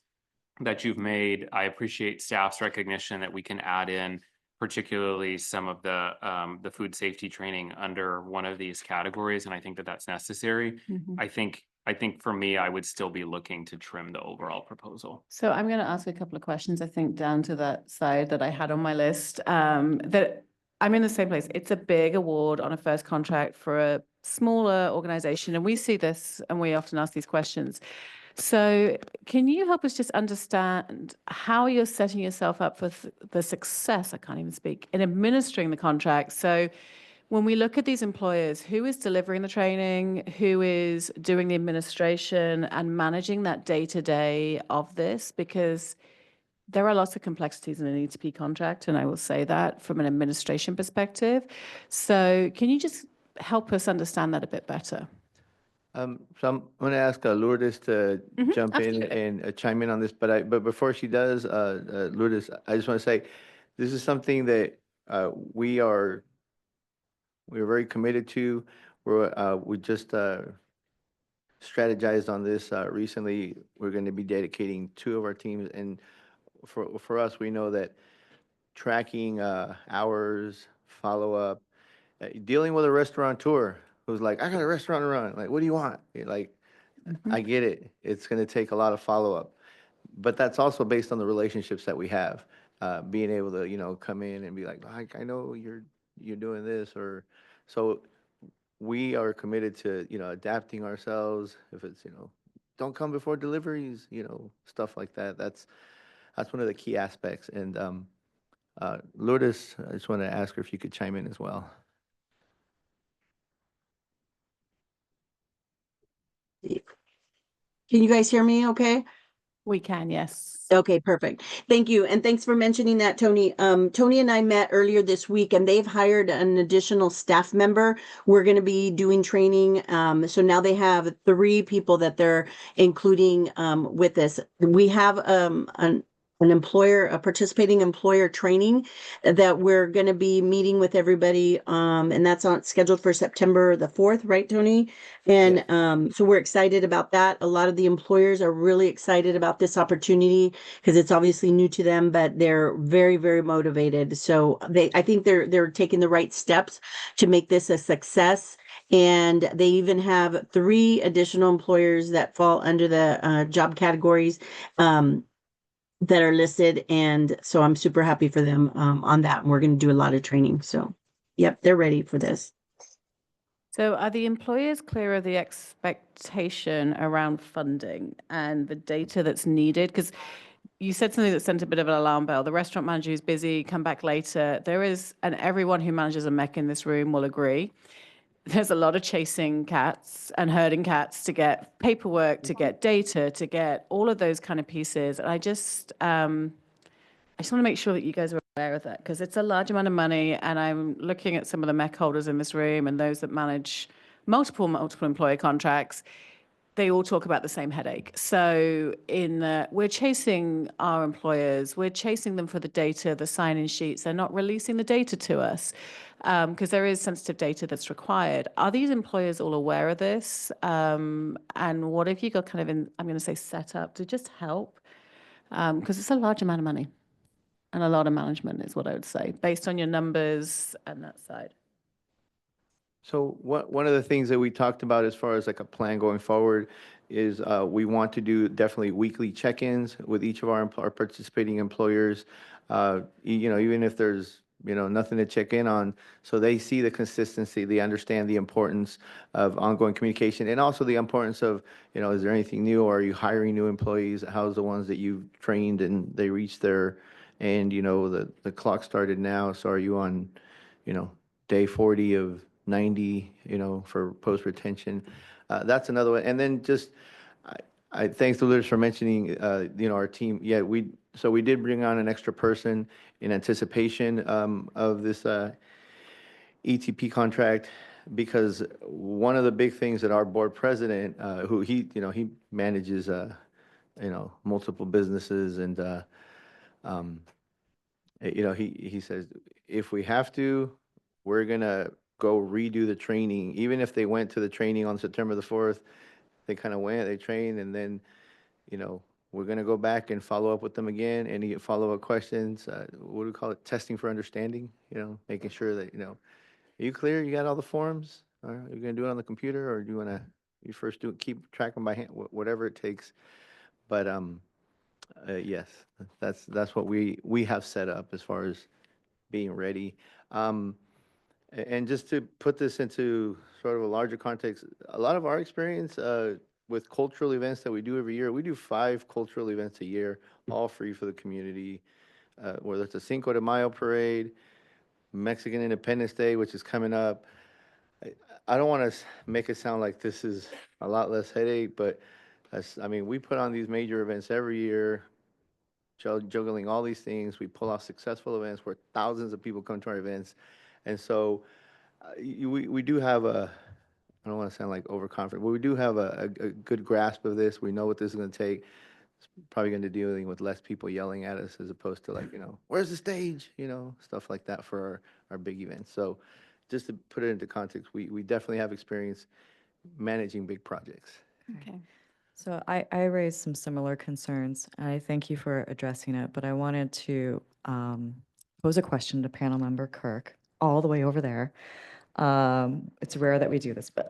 that you've made. I appreciate staff's recognition that we can add in particularly some of the food safety training under one of these categories. And I think that that's necessary. I think for me, I would still be looking to trim the overall proposal. So I'm going to ask a couple of questions, I think, down to that side that I had on my list. That I'm in the same place. It's a big award on a first contract for a smaller organization. And we see this and we often ask these questions. So can you help us just understand how you're setting yourself up for the success, I can't even speak, in administering the contract? So when we look at these employers, who is delivering the training, who is doing the administration and managing that day-to-day of this? Because there are lots of complexities in an E2P contract, and I will say that from an administration perspective. So can you just help us understand that a bit better? So I'm going to ask Lourdes to jump in absolutely. and chime in on this, but before she does, Lourdes, I just want to say, this is something that we're very committed to. We just strategized on this recently. We're going to be dedicating 2 of our teams, and for us, we know that tracking hours, follow-up, dealing with a restaurateur who's like, I got a restaurant to run. Like, what do you want? Like, I get it. It's going to take a lot of follow-up. But that's also based on the relationships that we have. Being able to, you know, come in and be like, I know you're doing this, or so we are committed to, you know, adapting ourselves. If it's, you know, don't come before deliveries, you know, stuff like that. That's one of the key aspects. And Lourdes, I just want to ask her if you could chime in as well. Can you guys hear me okay? We can, yes. Okay, perfect. Thank you. And thanks for mentioning that, Tony. Tony and I met earlier this week and they've hired an additional staff member. We're going to be doing training. So now they have 3 people that they're including with this. We have a participating employer training that we're going to be meeting with everybody. And that's scheduled for September the 4th, right, Tony? And so we're excited about that. A lot of the employers are really excited about this opportunity because it's obviously new to them, but they're very, very motivated. So I think they're taking the right steps to make this a success. And they even have 3 additional employers that fall under the job categories that are listed. And so I'm super happy for them on that. And we're going to do a lot of training. So, yep, they're ready for this. So are the employers clear of the expectation around funding and the data that's needed? Because you said something that sent a bit of an alarm bell. The restaurant manager who's busy, come back later. There is, and everyone who manages a MEC in this room will agree, there's a lot of chasing cats and herding cats to get paperwork, to get data, to get all of those kind of pieces. And I just want to make sure that you guys are aware of that because it's a large amount of money. And I'm looking at some of the MEC holders in this room and those that manage multiple employer contracts. They all talk about the same headache. So we're chasing our employers, we're chasing them for the data, the sign-in sheets. They're not releasing the data to us because there is sensitive data that's required. Are these employers all aware of this? And what have you got kind of I'm going to say set up to just help? Because it's a large amount of money and a lot of management is what I would say, based on your numbers and that side. So one of the things that we talked about as far as like a plan going forward is we want to do definitely weekly check-ins with each of our participating employers. You know, even if there's, you know, nothing to check in on, so they see the consistency, they understand the importance of ongoing communication and also the importance of, you know, is there anything new or are you hiring new employees? How's the ones that you've trained and they reached their, and you know, the clock started now, so are you on, you know, day 40 of 90, you know, for post-retention. That's another one. And then just, I thanks to Lourdes for mentioning, you know, our team. Yeah, we did bring on an extra person in anticipation of this ETP contract. because one of the big things that our board president, who he manages, multiple businesses and, he says, if we have to, we're gonna go redo the training, even if they went to the training on September the 4th, they kind of went, they trained, and then, we're gonna go back and follow up with them again, any follow-up questions, what do we call it, testing for understanding, making sure that, are you clear, you got all the forms? Are you gonna do it on the computer, or do you wanna, you first keep track them by hand, whatever it takes. But, yes, that's what we have set up as far as being ready. And just to put this into sort of a larger context, a lot of our experience with cultural events that we do every year, we do 5 cultural events a year, all free for the community, whether it's a Cinco de Mayo parade, Mexican Independence Day, which is coming up. I don't want to make it sound like this is a lot less headache, but we put on these major events every year, juggling all these things. We pull off successful events where thousands of people come to our events. And so we do have I don't want to sound like overconfident, but we do have a good grasp of this. We know what this is going to take. It's probably going to be dealing with less people yelling at us as opposed to like, where's the stage? Stuff like that for our big events. So just to put it into context, we definitely have experience managing big projects. Okay. So I raised some similar concerns, and I thank you for addressing it, but I wanted to pose a question to panel member Kirk, all the way over there. It's rare that we do this, but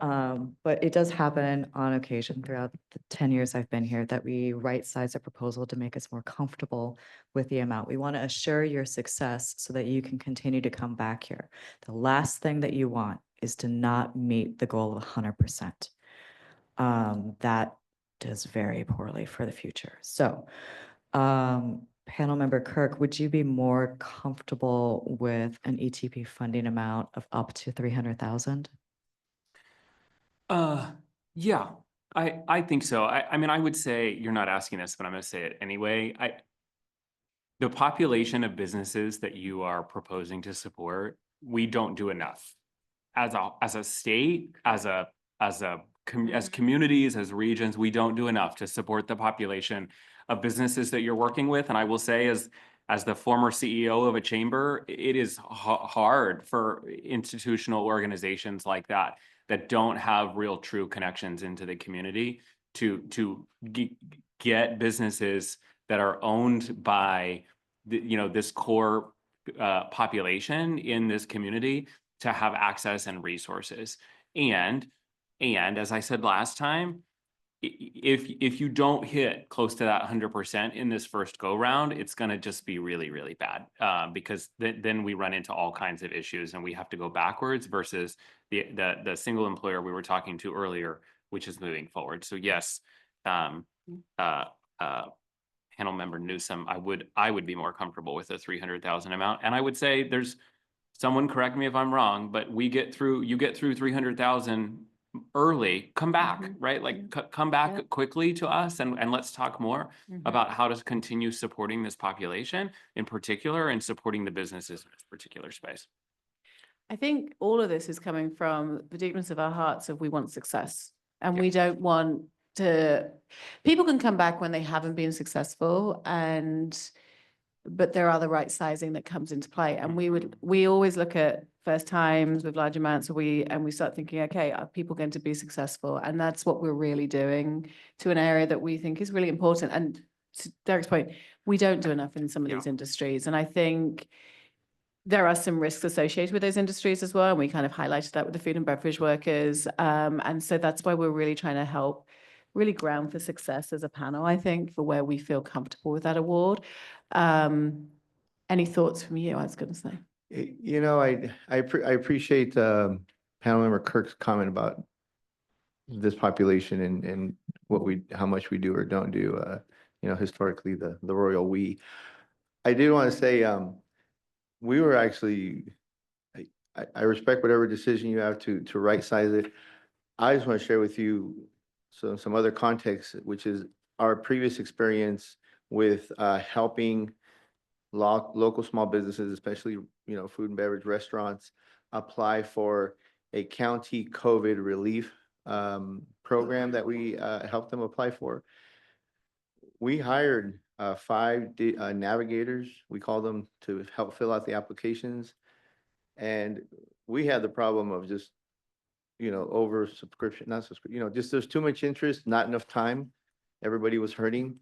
it does happen on occasion throughout the 10 years I've been here that we right-size a proposal to make us more comfortable with the amount. We want to assure your success so that you can continue to come back here. The last thing that you want is to not meet the goal of 100%. That does very poorly for the future. So, panel member Kirk, would you be more comfortable with an ETP funding amount of up to 300,000? Yeah, I think so. I would say, you're not asking this, but I'm going to say it anyway. The population of businesses that you are proposing to support, we don't do enough as a state, as communities, as regions. We don't do enough to support the population of businesses that you're working with. And I will say, as the former CEO of a chamber, it is hard for institutional organizations like that don't have real true connections into the community to get businesses that are owned by this core population in this community to have access and resources. And as I said last time, if you don't hit close to that 100% in this first go round, it's going to just be really, really bad, because then we run into all kinds of issues and we have to go backwards versus the single employer we were talking to earlier, which is moving forward. So yes, panel member Newsom, I would be more comfortable with the 300,000 amount. And I would say someone correct me if I'm wrong, but you get through 300,000 early, come back, right? Like come back quickly to us and let's talk more about how to continue supporting this population in particular and supporting the businesses in this particular space. I think all of this is coming from the deepness of our hearts of we want success, and we don't want to, people can come back when they haven't been successful, but there are the right sizing that comes into play. And we always look at first times with large amounts, and we start thinking, okay, are people going to be successful? And that's what we're really doing to an area that we think is really important. And to Derek's point, we don't do enough in some of these industries. And I think there are some risks associated with those industries as well. And we kind of highlighted that with the food and beverage workers. And so that's why we're really trying to help really ground for success as a panel, I think, for where we feel comfortable with that award. Any thoughts from you, I was going to say? I appreciate panel member Kirk's comment about this population and how much we do or don't do, historically the royal we. I did want to say, we were actually, I respect whatever decision you have to right size it. I just want to share with you some other context, which is our previous experience with helping local small businesses, especially food and beverage restaurants, apply for a county COVID relief program that we helped them apply for. We hired 5 navigators, we call them, to help fill out the applications. And we had the problem of just, over subscription, not subscription, just there's too much interest, not enough time. Everybody was hurting.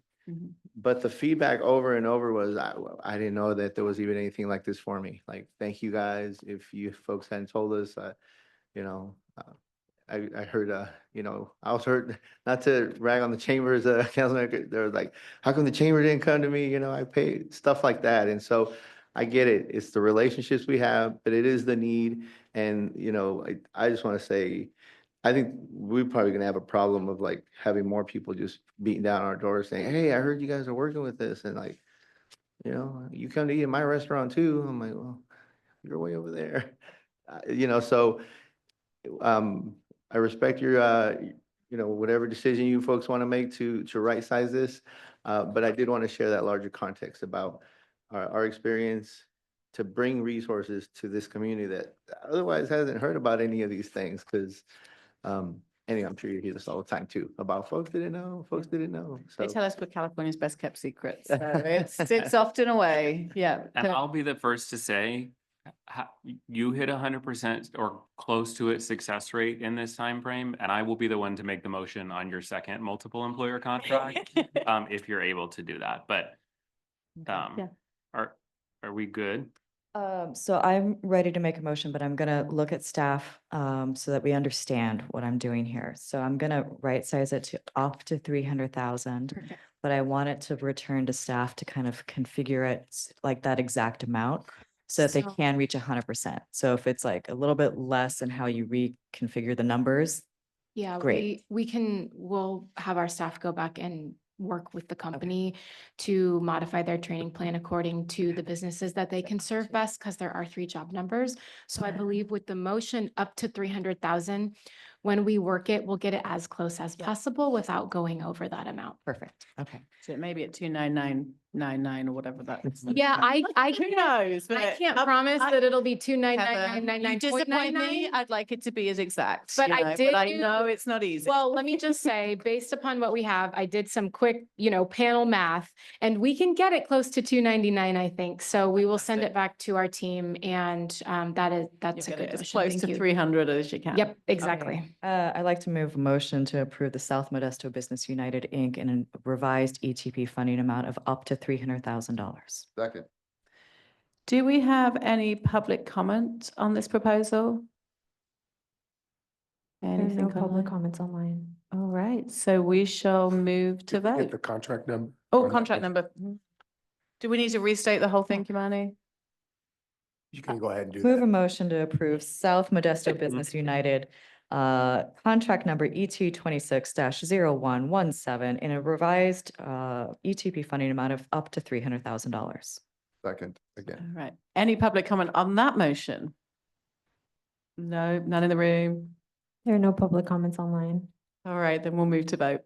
But the feedback over and over was, I didn't know that there was even anything like this for me. Like, thank you guys. If you folks hadn't told us, I heard, I was hurt, not to rag on the chamber's councilman, they were like, how come the chamber didn't come to me? I paid, stuff like that. And so I get it. It's the relationships we have, but it is the need. And, I just want to say, I think we're probably gonna have a problem of like having more people just beating down our doors saying, hey, I heard you guys are working with this, and like, you come to eat in my restaurant too. I'm like, well, you're way over there. So I respect your, whatever decision you folks want to make to right size this. But I did want to share that larger context about our experience to bring resources to this community that otherwise hasn't heard about any of these things. Because anyway, I'm sure you hear this all the time too, about folks didn't know. They So tell us we're California's best kept secret. So it's often a way. Yeah. And I'll be the first to say, you hit 100% or close to it success rate in this time frame, and I will be the one to make the motion on your second multiple employer contract, if you're able to do that. But Yeah. are we good? So I'm ready to make a motion, but I'm gonna look at staff so that we understand what I'm doing here. So I'm gonna right size it to up to 300,000, but I want it to return to staff to kind of configure it like that exact amount so that they So- can reach 100%. So if it's like a little bit less in how you reconfigure the numbers, Yeah, Great. we'll have our staff go back and work with the company to modify their training plan according to the businesses that they can serve best, because there are 3 job numbers. So I believe with the motion up to 300,000, when we work it, we'll get it as close as possible without going over that amount. perfect. Okay. So maybe at 29999 or whatever that is. Yeah, I Who knows? I But can't up- promise I- that it'll be Heather, you disappoint me. 299.99. I'd like it to be as exact. But I did But I do- know it's not easy. Well, let me just say, based upon what we have, I did some quick, panel math, and we can get it close to 299, I think. So we will send it back to our team, and that's a You'll get good it as motion. close Thank to you. 300 as you can. Yep, exactly. I'd like to move a motion to approve the South Modesto Business United, Inc. in a revised ETP funding amount of up to $300,000. Second. Do we have any public comment on this proposal? There are Anything no public online? comments online. All right, so we shall move to Get vote. the contract number. Oh, contract number. Do we need to restate the whole thing, Kimani? You can go ahead and do Move a that. motion to approve South Modesto Business United, contract number ET 26-0117 in a revised, ETP funding amount of up to $300,000. Second, again. All right. Any public comment on that motion? No, none in the room. There are no public comments online. All right, then we'll move to vote.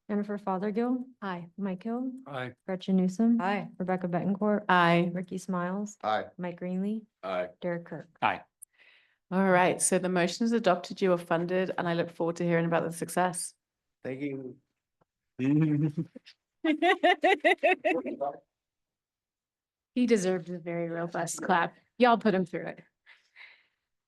Jennifer Fothergill, Aye. Mike Hill, Aye. Gretchen Newsom. Aye. Rebecca Bettencourt. Aye. Ricky Smiles, Aye. Mike Greenlee, Aye. Derek Kirk. Aye. All right, so the motion is adopted, you are funded, and I look forward to hearing about the success. thank you. He deserved a very robust clap. Y'all put him through it.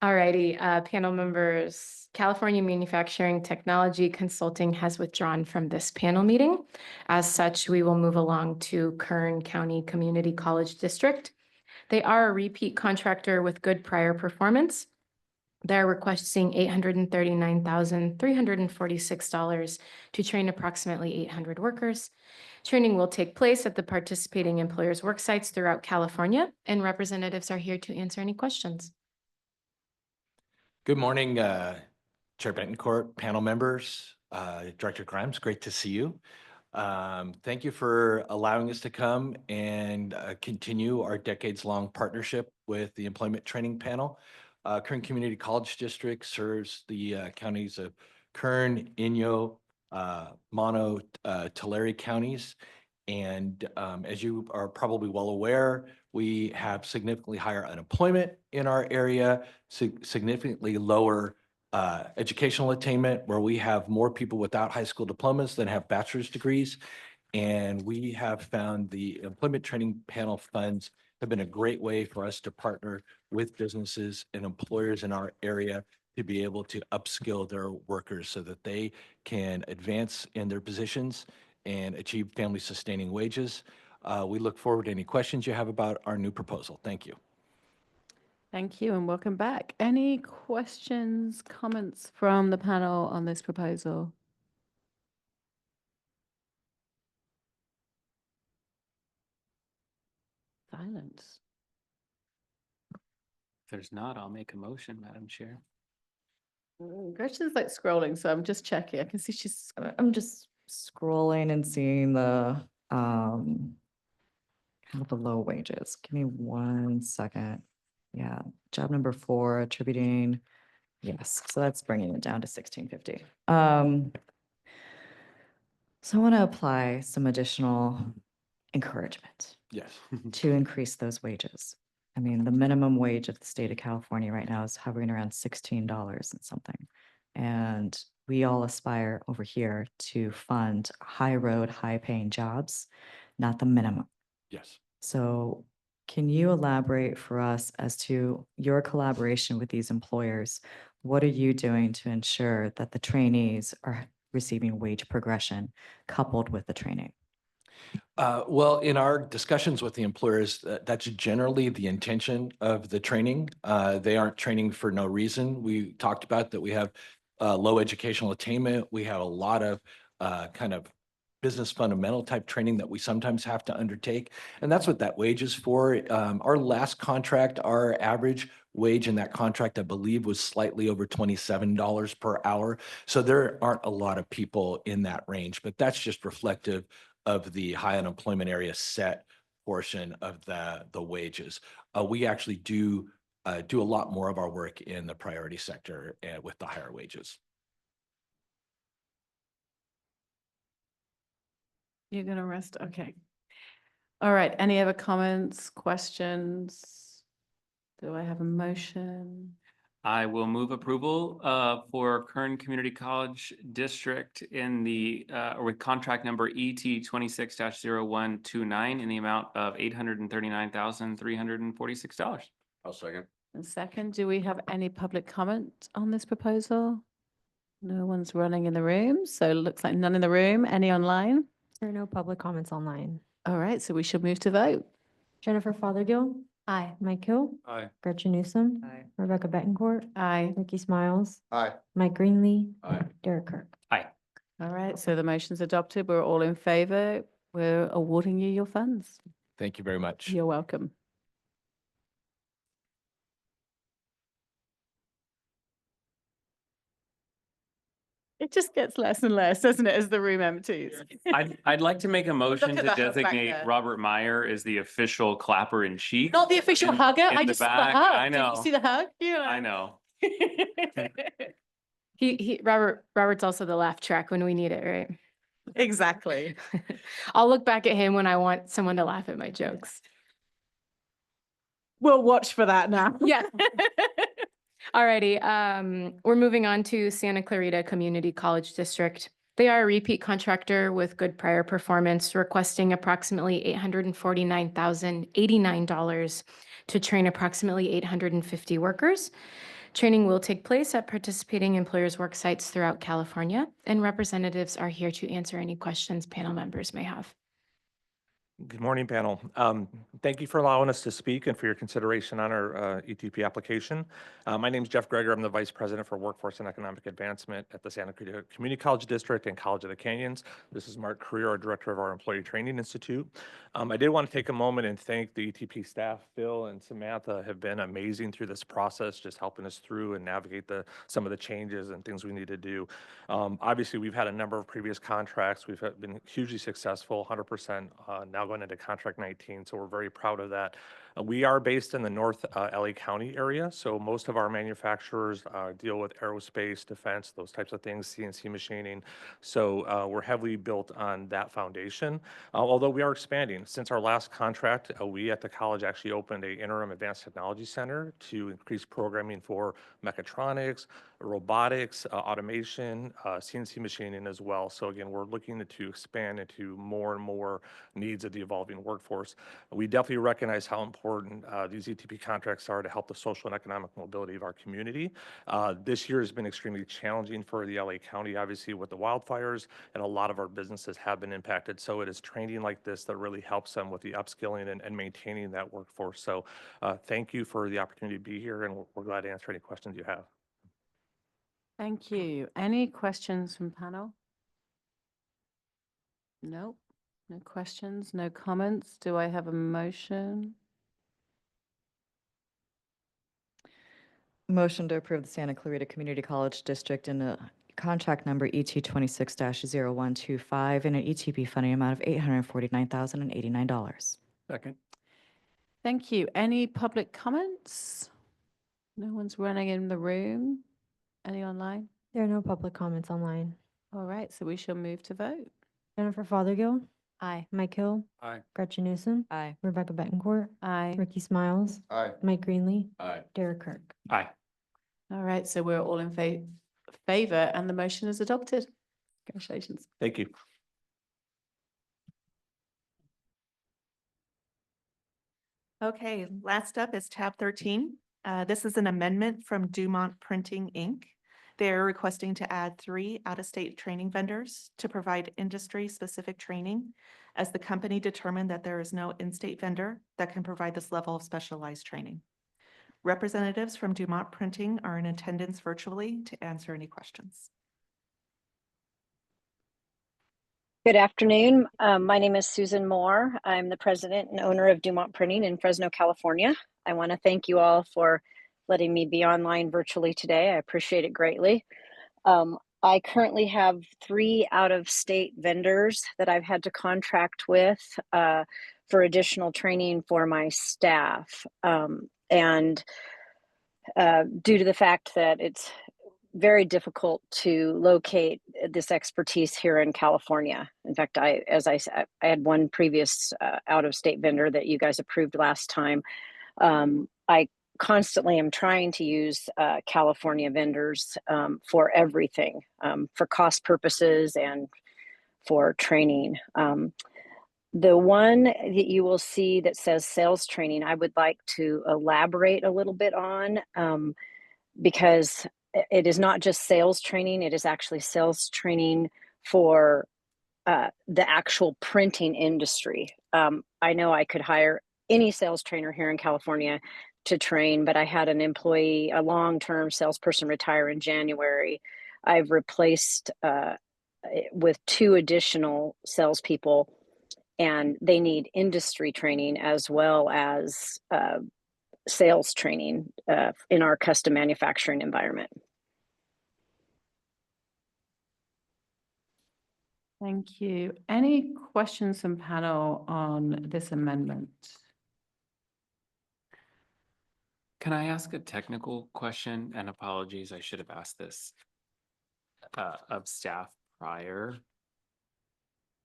All righty, panel members, California Manufacturing Technology Consulting has withdrawn from this panel meeting. As such, we will move along to Kern County Community College District. They are a repeat contractor with good prior performance. They're requesting $839,346 to train approximately 800 workers. Training will take place at the participating employers' work sites throughout California, and representatives are here to answer any questions. Good morning, Chair Bettencourt, panel members, Director Grimes, great to see you. Thank you for allowing us to come and continue our decades-long partnership with the Employment Training Panel. Kern Community College District serves the counties of Kern, Inyo, Mono, Tulare counties. And as you are probably well aware, we have significantly higher unemployment in our area, significantly lower educational attainment, where we have more people without high school diplomas than have bachelor's degrees. And we have found the employment training panel funds have been a great way for us to partner with businesses and employers in our area to be able to upskill their workers so that they can advance in their positions and achieve family sustaining wages. We look forward to any questions you have about our new proposal. Thank you. Thank you and welcome back. Any questions, comments from the panel on this proposal? Silence. If there's not, I'll make a motion, Madam Chair. Gretchen's like scrolling, so I'm just checking. I can see she's. I'm just scrolling and seeing the, kind of the low wages. Give me 1 second. Yeah, job number 4, attributing, yes, so that's bringing it down to 1650. So I want to apply some additional encouragement Yes. to increase those wages. I mean, the minimum wage of the state of California right now is hovering around $16 and something. And we all aspire over here to fund high road, high paying jobs, not the minimum. Yes. So can you elaborate for us as to your collaboration with these employers? What are you doing to ensure that the trainees are receiving wage progression coupled with the training? Well, in our discussions with the employers, that's generally the intention of the training. They aren't training for no reason. We talked about that we have low educational attainment. We have a lot of kind of business fundamental type training that we sometimes have to undertake. And that's what that wage is for. Our last contract, our average wage in that contract, I believe, was slightly over $27 per hour. So there aren't a lot of people in that range, but that's just reflective of the high unemployment area set portion of the wages. We actually do a lot more of our work in the priority sector with the higher wages. You're going to rest? Okay. All right. Any other comments, questions? Do I have a motion? I will move approval for Kern Community College District in the with contract number ET 26-0129 in the amount of $839,346. I'll second. And second, do we have any public comment on this proposal? No one's running in the room, so it looks like none in the room. Any online? There are no public comments online. All right, so we should move to vote. Jennifer Fothergill. Aye. Mike Hill. Aye. Gretchen Newsom. Aye. Rebecca Bettencourt. Aye. Nikki Smiles. Aye. Mike Greenlee. Aye. Derek Kirk. Aye. All right, so the motion's adopted. We're all in favor. We're awarding you your funds. Thank you very much. You're welcome. It just gets less and less, doesn't it, as the room empties? I'd like to make a motion at to the hug back designate there. Robert Meyer as the official clapper in chief. Not the official in- hugger. in I the just saw the back. hug. I Did know. you see the hug? Yeah. I know. Robert's also the laugh track when we need it, right? Exactly. I'll look back at him when I want someone to laugh at my jokes. We'll watch for that now. Yeah. Alrighty, we're moving on to Santa Clarita Community College District. They are a repeat contractor with good prior performance, requesting approximately $849,089 to train approximately 850 workers. Training will take place at participating employers' work sites throughout California, and representatives are here to answer any questions panel members may have. Good morning, panel. Thank you for allowing us to speak and for your consideration on our ETP application. My name is Jeff Greger. I'm the Vice President for Workforce and Economic Advancement at the Santa Clarita Community College District and College of the Canyons. This is Mark Career, our Director of our Employee Training Institute. I did want to take a moment and thank the ETP staff. Phil and Samantha have been amazing through this process, just helping us through and navigate some of the changes and things we need to do. Obviously, we've had a number of previous contracts. We've been hugely successful, 100% now going into contract 19. So we're very proud of that. We are based in the North LA County area, so most of our manufacturers deal with aerospace, defense, those types of things, CNC machining. So we're heavily built on that foundation, although we are expanding. Since our last contract, we at the college actually opened a interim advanced technology center to increase programming for mechatronics, robotics, automation, CNC machining as well. So again, we're looking to expand into more and more needs of the evolving workforce. We definitely recognize how important these ETP contracts are to help the social and economic mobility of our community. This year has been extremely challenging for the LA County, obviously with the wildfires, and a lot of our businesses have been impacted. So it is training like this that really helps them with the upskilling and maintaining that workforce. So thank you for the opportunity to be here, and we're glad to answer any questions you have. Thank you. Any questions from panel? Nope. No questions, no comments. Do I have a motion? Motion to approve the Santa Clarita Community College District in a contract number ET 26-0125 and an ETP funding amount of $849,089. Second. Thank you. Any public comments? No one's running in the room. Any online? There are no public comments online. All right, so we shall move to vote. Jennifer Fothergill, Aye. Mike Hill, Aye. Gretchen Newsom, Aye. Rebecca Betancourt, Aye. Ricky Smiles, Aye. Mike Greenlee, Aye. Derek Kirk. Aye. All right, so we're all in favor and the motion is adopted. Congratulations. Thank you. Okay, last up is tab 13. This is an amendment from Dumont Printing, Inc. They're requesting to add 3 out-of-state training vendors to provide industry-specific training, as the company determined that there is no in-state vendor that can provide this level of specialized training. Representatives from Dumont Printing are in attendance virtually to answer any questions. Good afternoon. My name is Susan Moore. I'm the president and owner of Dumont Printing in Fresno, California. I want to thank you all for letting me be online virtually today. I appreciate it greatly. I currently have 3 out-of-state vendors that I've had to contract with for additional training for my staff. And due to the fact that it's very difficult to locate this expertise here in California. In fact, as I said, I had one previous out-of-state vendor that you guys approved last time. I constantly am trying to use California vendors for everything, for cost purposes and for training. The one that you will see that says sales training, I would like to elaborate a little bit on because it is not just sales training, it is actually sales training for the actual printing industry. I know I could hire any sales trainer here in California to train, but I had an employee, a long-term salesperson, retire in January. I've replaced with 2 additional salespeople, and they need industry training as well as sales training in our custom manufacturing environment. Thank you. Any questions from panel on this amendment? Can I ask a technical question? And apologies, I should have asked this of staff prior.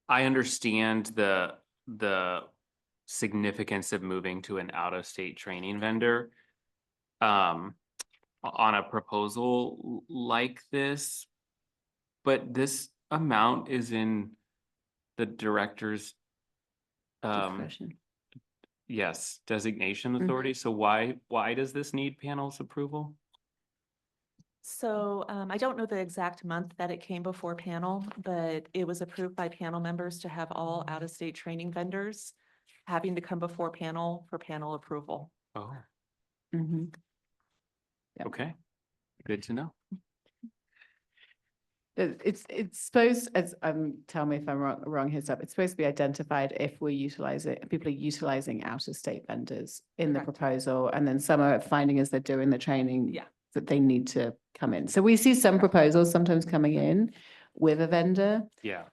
I understand the significance of moving to an out-of-state training vendor on a proposal like this, but this amount is in the director's yes, designation authority. So why does this need panel's approval? So I don't know the exact month that it came before panel, but it was approved by panel members to have all out-of-state training vendors having to come before panel for panel approval. Oh, Mm-hmm. okay. Good to know. It's supposed, as tell me if I'm wrong here, Steph, it's supposed to be identified if we're utilizing, people are utilizing out-of-state vendors in the proposal, and then some are finding as they're doing the training that they need to come in. So we see some proposals sometimes coming in with a vendor. Yeah.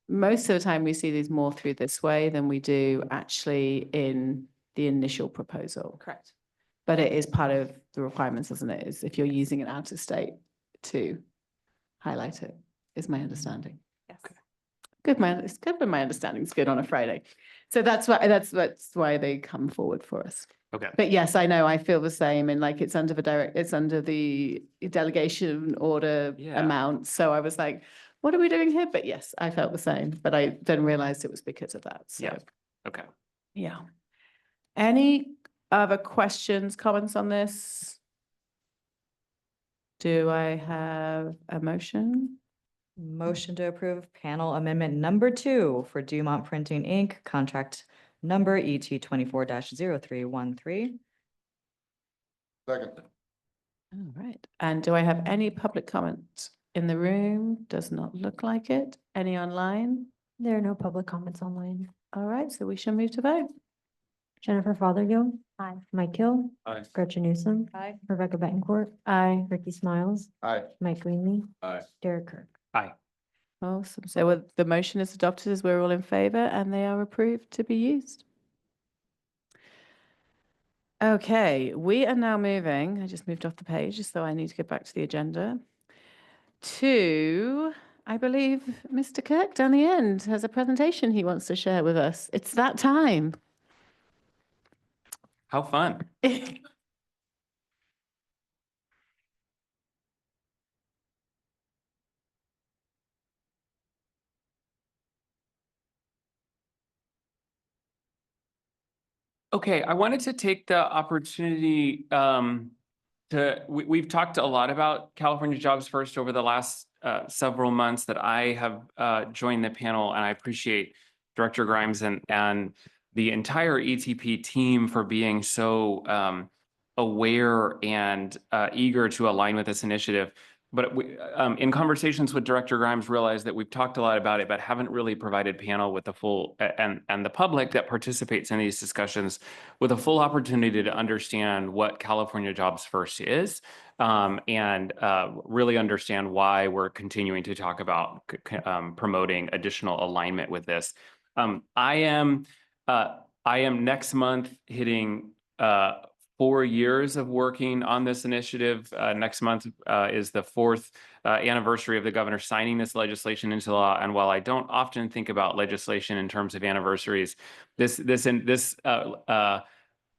Most of the time we see these more through this way than we do actually in the initial proposal. Correct. But it is part of the requirements, isn't it? Is if you're using it out of state to highlight it, is my understanding. Yes. Good, it's good when my understanding is good on a Friday. So that's why they come forward for us. Okay. But yes, I know, I feel the same, and like it's under the delegation order Yeah. amount. So I was like, what are we doing here? But yes, I felt the same, but I then realized it was because of that. So Yeah. Okay. yeah. Any other questions, comments on this? Do I have a motion? Motion to approve panel amendment number 2 for Dumont Printing, Inc., contract number ET 24-0313. Second. All right. And do I have any public comment in the room? Does not look like it. Any online? There are no public comments online. All right, so we shall move to vote. Jennifer Fothergill. Aye. Mike Hill. Aye. Gretchen Newsom. Aye. Rebecca Betancourt. Aye. Ricky Smiles. Aye. Mike Greenlee. Aye. Derek Kirk. Aye. Awesome. So the motion is adopted as we're all in favor and they are approved to be used. Okay, we are now moving, I just moved off the page, so I need to get back to the agenda, to, I believe, Mr. Kirk down the end has a presentation he wants to share with us. It's that time. How fun. Okay, I wanted to take the opportunity we've talked a lot about California Jobs First over the last several months that I have joined the panel, and I appreciate Director Grimes and the entire ETP team for being so aware and eager to align with this initiative. But in conversations with Director Grimes, realized that we've talked a lot about it, but haven't really provided panel with the full and the public that participates in these discussions with a full opportunity to understand what California Jobs First is, and really understand why we're continuing to talk about promoting additional alignment with this. I am next month hitting 4 years of working on this initiative. Next month is the 4th anniversary of the governor signing this legislation into law. And while I don't often think about legislation in terms of anniversaries, this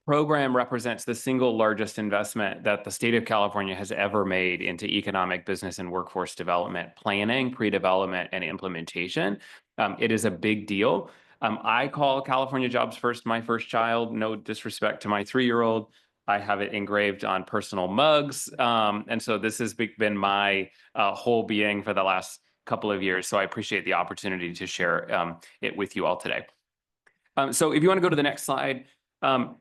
program represents the single largest investment that the state of California has ever made into economic, business, and workforce development, planning, pre-development, and implementation. It is a big deal. I call California Jobs First my first child. No disrespect to my 3-year-old. I have it engraved on personal mugs. And so this has been my whole being for the last couple of years. So I appreciate the opportunity to share it with you all today. So if you want to go to the next slide,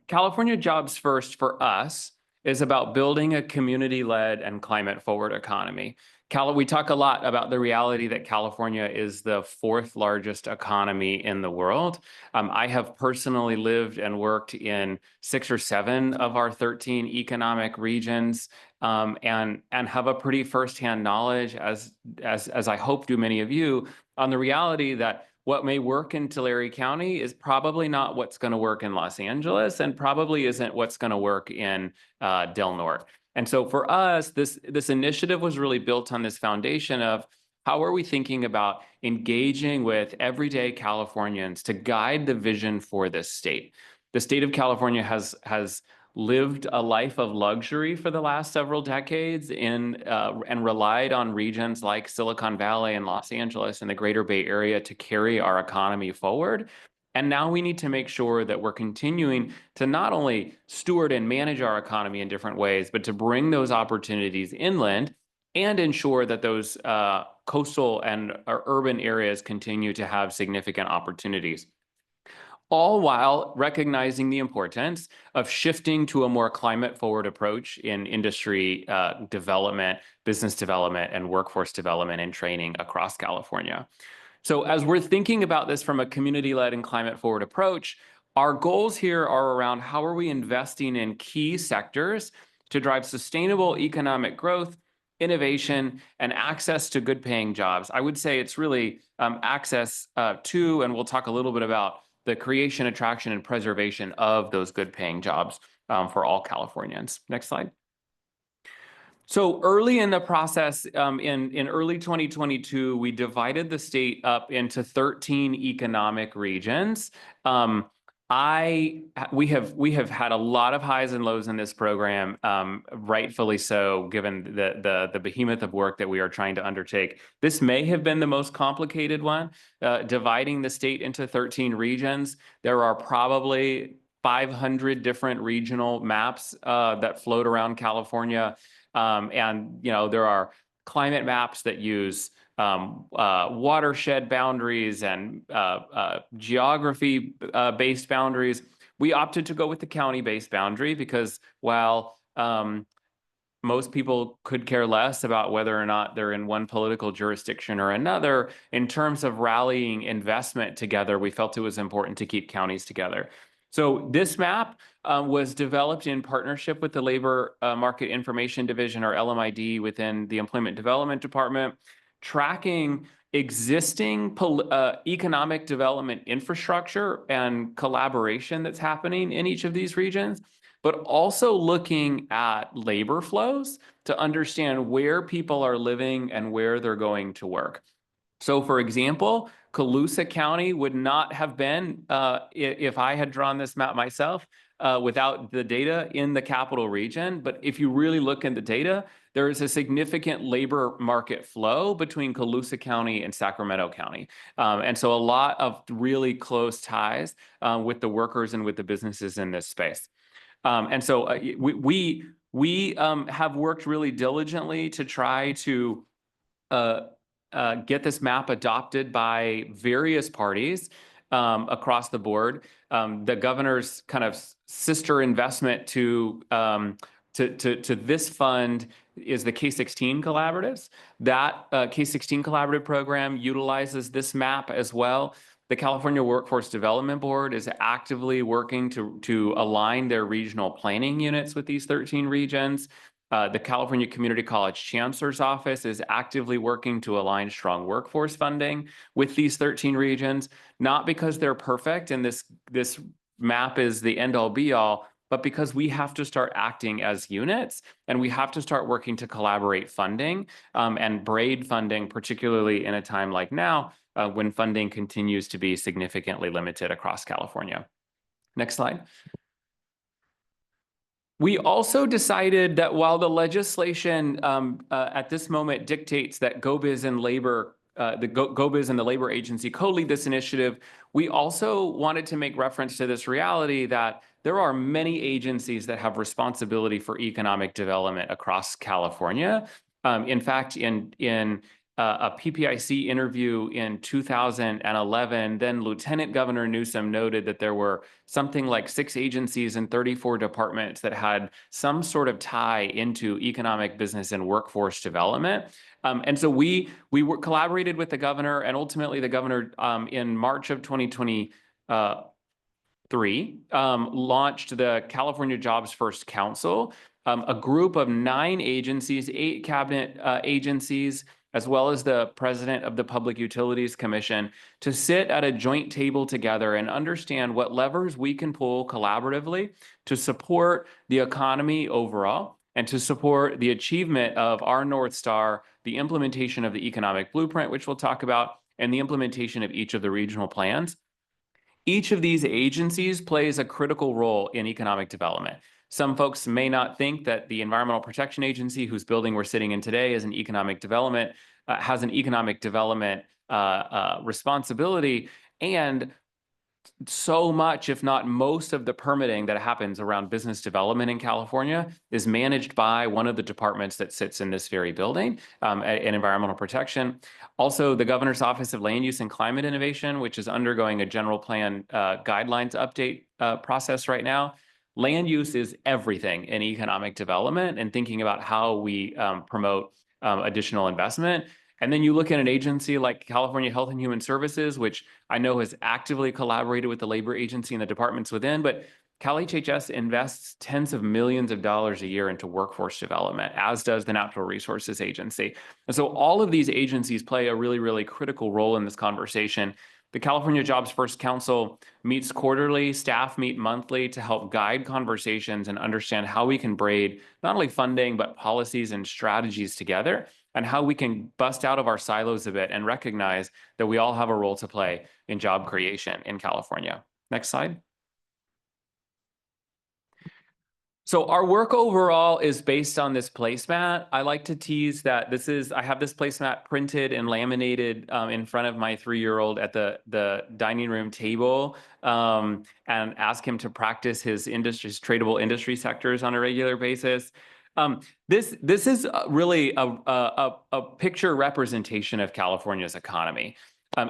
California Jobs First for us is about building a community-led and climate-forward economy. We talk a lot about the reality that California is the 4th largest economy in the world. I have personally lived and worked in 6 or 7 of our 13 economic regions, and have a pretty firsthand knowledge, as I hope do many of you, on the reality that what may work in Tulare County is probably not what's going to work in Los Angeles, and probably isn't what's going to work in Del Norte. And so for us, this initiative was really built on this foundation of how are we thinking about engaging with everyday Californians to guide the vision for this state. The state of California has lived a life of luxury for the last several decades and relied on regions like Silicon Valley and Los Angeles and the Greater Bay Area to carry our economy forward. And now we need to make sure that we're continuing to not only steward and manage our economy in different ways, but to bring those opportunities inland and ensure that those coastal and urban areas continue to have significant opportunities. All while recognizing the importance of shifting to a more climate-forward approach in industry development, business development, and workforce development and training across California. So as we're thinking about this from a community-led and climate-forward approach, our goals here are around how are we investing in key sectors to drive sustainable economic growth, innovation, and access to good-paying jobs. I would say it's really access to, and we'll talk a little bit about the creation, attraction, and preservation of those good paying jobs for all Californians. Next slide. So early in the process, in early 2022, we divided the state up into 13 economic regions. We have had a lot of highs and lows in this program, rightfully so, given the behemoth of work that we are trying to undertake. This may have been the most complicated one, dividing the state into 13 regions. There are probably 500 different regional maps that float around California. And, you know, there are climate maps that use watershed boundaries and geography-based boundaries. We opted to go with the county-based boundary because while most people could care less about whether or not they're in one political jurisdiction or another, in terms of rallying investment together, we felt it was important to keep counties together. So this map was developed in partnership with the Labor Market Information Division, or LMID, within the Employment Development Department, tracking existing economic development infrastructure and collaboration that's happening in each of these regions, but also looking at labor flows to understand where people are living and where they're going to work. So, for example, Colusa County would not have been, if I had drawn this map myself, without the data in the capital region. But if you really look in the data, there is a significant labor market flow between Colusa County and Sacramento County. And so a lot of really close ties with the workers and with the businesses in this space. And so we have worked really diligently to try to get this map adopted by various parties across the board. The governor's kind of sister investment to this fund is the K-16 Collaboratives. That K-16 Collaborative program utilizes this map as well. The California Workforce Development Board is actively working to align their regional planning units with these 13 regions. The California Community College Chancellor's Office is actively working to align strong workforce funding with these 13 regions, not because they're perfect and this map is the end-all be-all, but because we have to start acting as units and we have to start working to collaborate funding and braid funding, particularly in a time like now when funding continues to be significantly limited across California. Next slide. We also decided that while the legislation at this moment dictates that GoBiz and labor, GoBiz and the labor agency co-lead this initiative, we also wanted to make reference to this reality that there are many agencies that have responsibility for economic development across California. In fact, in a PPIC interview in 2011, then Lieutenant Governor Newsom noted that there were something like 6 agencies and 34 departments that had some sort of tie into economic, business, and workforce development. And so we collaborated with the governor, and ultimately the governor in March of 2023 launched the California Jobs First Council, a group of 9 agencies, 8 cabinet agencies, as well as the president of the Public Utilities Commission, to sit at a joint table together and understand what levers we can pull collaboratively to support the economy overall and to support the achievement of our North Star, the implementation of the economic blueprint, which we'll talk about, and the implementation of each of the regional plans. Each of these agencies plays a critical role in economic development. Some folks may not think that the Environmental Protection Agency, whose building we're sitting in today, is an economic development, has an economic development responsibility. And so much, if not most, of the permitting that happens around business development in California is managed by one of the departments that sits in this very building, in environmental protection. Also, the Governor's Office of Land Use and Climate Innovation, which is undergoing a general plan guidelines update process right now. Land use is everything in economic development and thinking about how we promote additional investment. And then you look at an agency like California Health and Human Services, which I know has actively collaborated with the labor agency and the departments within, but CalHHS invests tens of millions of dollars a year into workforce development, as does the Natural Resources Agency. And so all of these agencies play a really, really critical role in this conversation. The California Jobs First Council meets quarterly, staff meet monthly to help guide conversations and understand how we can braid not only funding, but policies and strategies together, and how we can bust out of our silos a bit and recognize that we all have a role to play in job creation in California. Next slide. So our work overall is based on this placemat. I like to tease that I have this placemat printed and laminated in front of my 3-year-old at the dining room table, and ask him to practice his tradable industry sectors on a regular basis. This is really a picture representation of California's economy.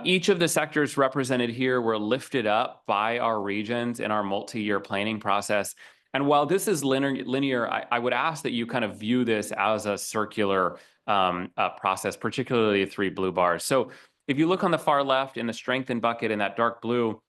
Each of the sectors represented here were lifted up by our regions in our multi-year planning process. And while this is linear, I would ask that you kind of view this as a circular process, particularly the 3 blue bars. So if you look on the far left in the strengthened bucket in that dark blue,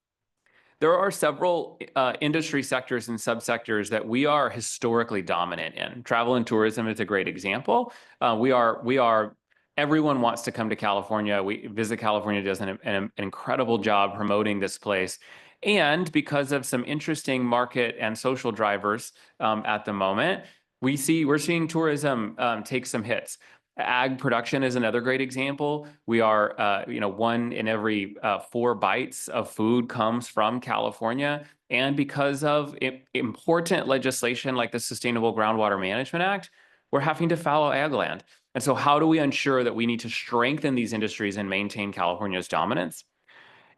there are several industry sectors and subsectors that we are historically dominant in. Travel and tourism is a great example. Everyone wants to come to California. Visit California does an incredible job promoting this place. And because of some interesting market and social drivers at the moment, we're seeing tourism take some hits. Ag production is another great example. We are, 1 in every 4 bites of food comes from California. And because of important legislation like the Sustainable Groundwater Management Act, we're having to fallow ag land. And so how do we ensure that we need to strengthen these industries and maintain California's dominance?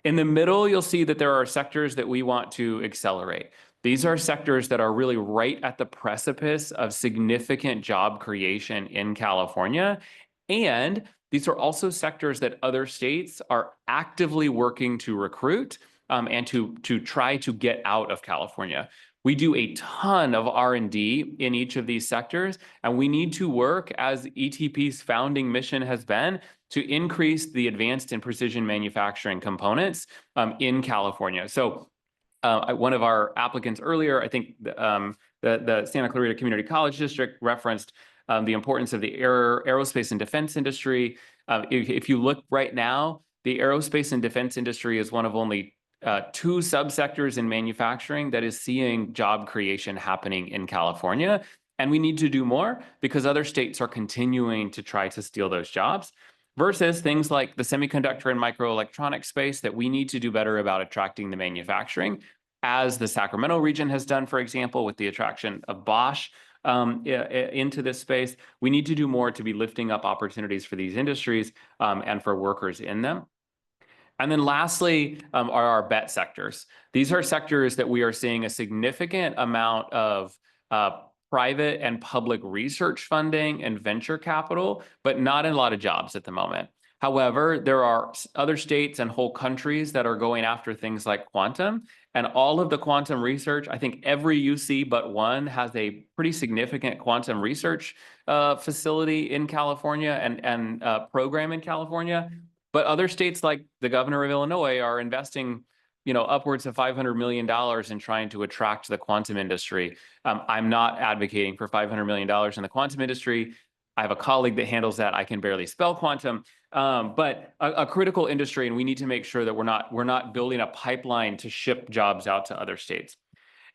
In the middle, you'll see that there are sectors that we want to accelerate. These are sectors that are really right at the precipice of significant job creation in California. And these are also sectors that other states are actively working to recruit and to try to get out of California. We do a ton of R&D in each of these sectors, and we need to work, as ETP's founding mission has been, to increase the advanced and precision manufacturing components in California. So one of our applicants earlier, I think the Santa Clarita Community College District referenced the importance of the aerospace and defense industry. If you look right now, the aerospace and defense industry is one of only 2 subsectors in manufacturing that is seeing job creation happening in California. And we need to do more because other states are continuing to try to steal those jobs, versus things like the semiconductor and microelectronics space that we need to do better about attracting the manufacturing, as the Sacramento region has done, for example, with the attraction of Bosch into this space. We need to do more to be lifting up opportunities for these industries and for workers in them. And then lastly are our bet sectors. These are sectors that we are seeing a significant amount of private and public research funding and venture capital, but not in a lot of jobs at the moment. However, there are other states and whole countries that are going after things like quantum, and all of the quantum research, I think every UC but one has a pretty significant quantum research facility in California and program in California. But other states like the governor of Illinois are investing upwards of $500 million in trying to attract the quantum industry. I'm not advocating for $500 million in the quantum industry. I have a colleague that handles that. I can barely spell quantum, but a critical industry, and we need to make sure that we're not building a pipeline to ship jobs out to other states.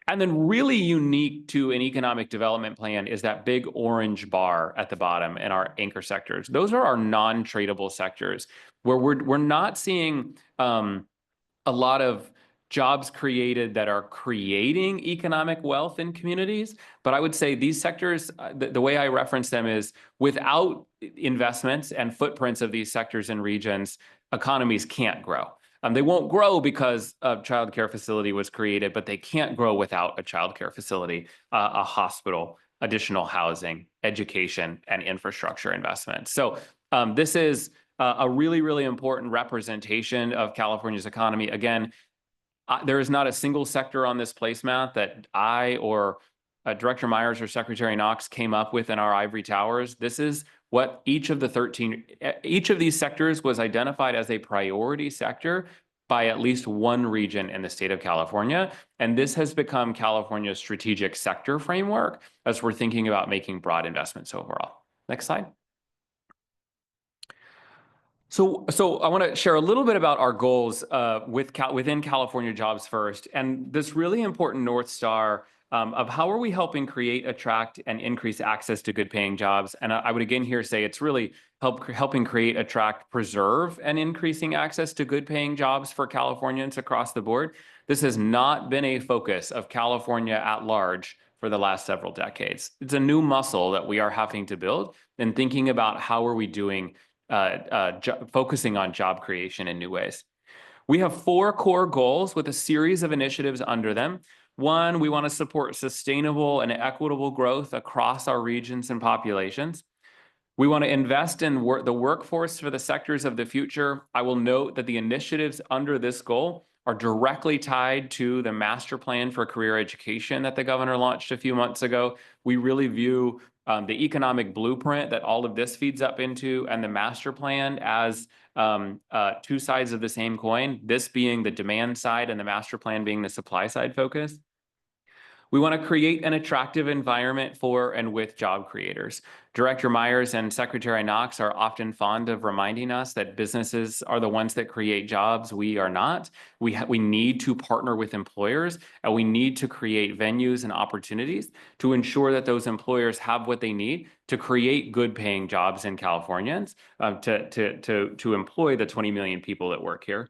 And then really unique to an economic development plan is that big orange bar at the bottom in our anchor sectors. Those are our non-tradable sectors where we're not seeing a lot of jobs created that are creating economic wealth in communities. But I would say these sectors, the way I reference them is without investments and footprints of these sectors and regions, economies can't grow. They won't grow because a childcare facility was created, but they can't grow without a childcare facility, a hospital, additional housing, education, and infrastructure investments. So this is a really, really important representation of California's economy. Again, there is not a single sector on this placemat that I or Director Myers or Secretary Knox came up with in our ivory towers. This is what each of these sectors was identified as a priority sector by at least one region in the state of California. And this has become California's strategic sector framework as we're thinking about making broad investments overall. Next slide. So I want to share a little bit about our goals within California Jobs First, and this really important North Star of how are we helping create, attract, and increase access to good paying jobs. And I would again here say it's really helping create, attract, preserve, and increasing access to good paying jobs for Californians across the board. This has not been a focus of California at large for the last several decades. It's a new muscle that we are having to build and thinking about how are we doing focusing on job creation in new ways. We have 4 core goals with a series of initiatives under them. One, we want to support sustainable and equitable growth across our regions and populations. We want to invest in the workforce for the sectors of the future. I will note that the initiatives under this goal are directly tied to the master plan for career education that the governor launched a few months ago. We really view the economic blueprint that all of this feeds up into and the master plan as 2 sides of the same coin, this being the demand side and the master plan being the supply side focus. We want to create an attractive environment for and with job creators. Director Myers and Secretary Knox are often fond of reminding us that businesses are the ones that create jobs. We are not. We need to partner with employers, and we need to create venues and opportunities to ensure that those employers have what they need to create good paying jobs in Californians, to employ the 20 million people that work here.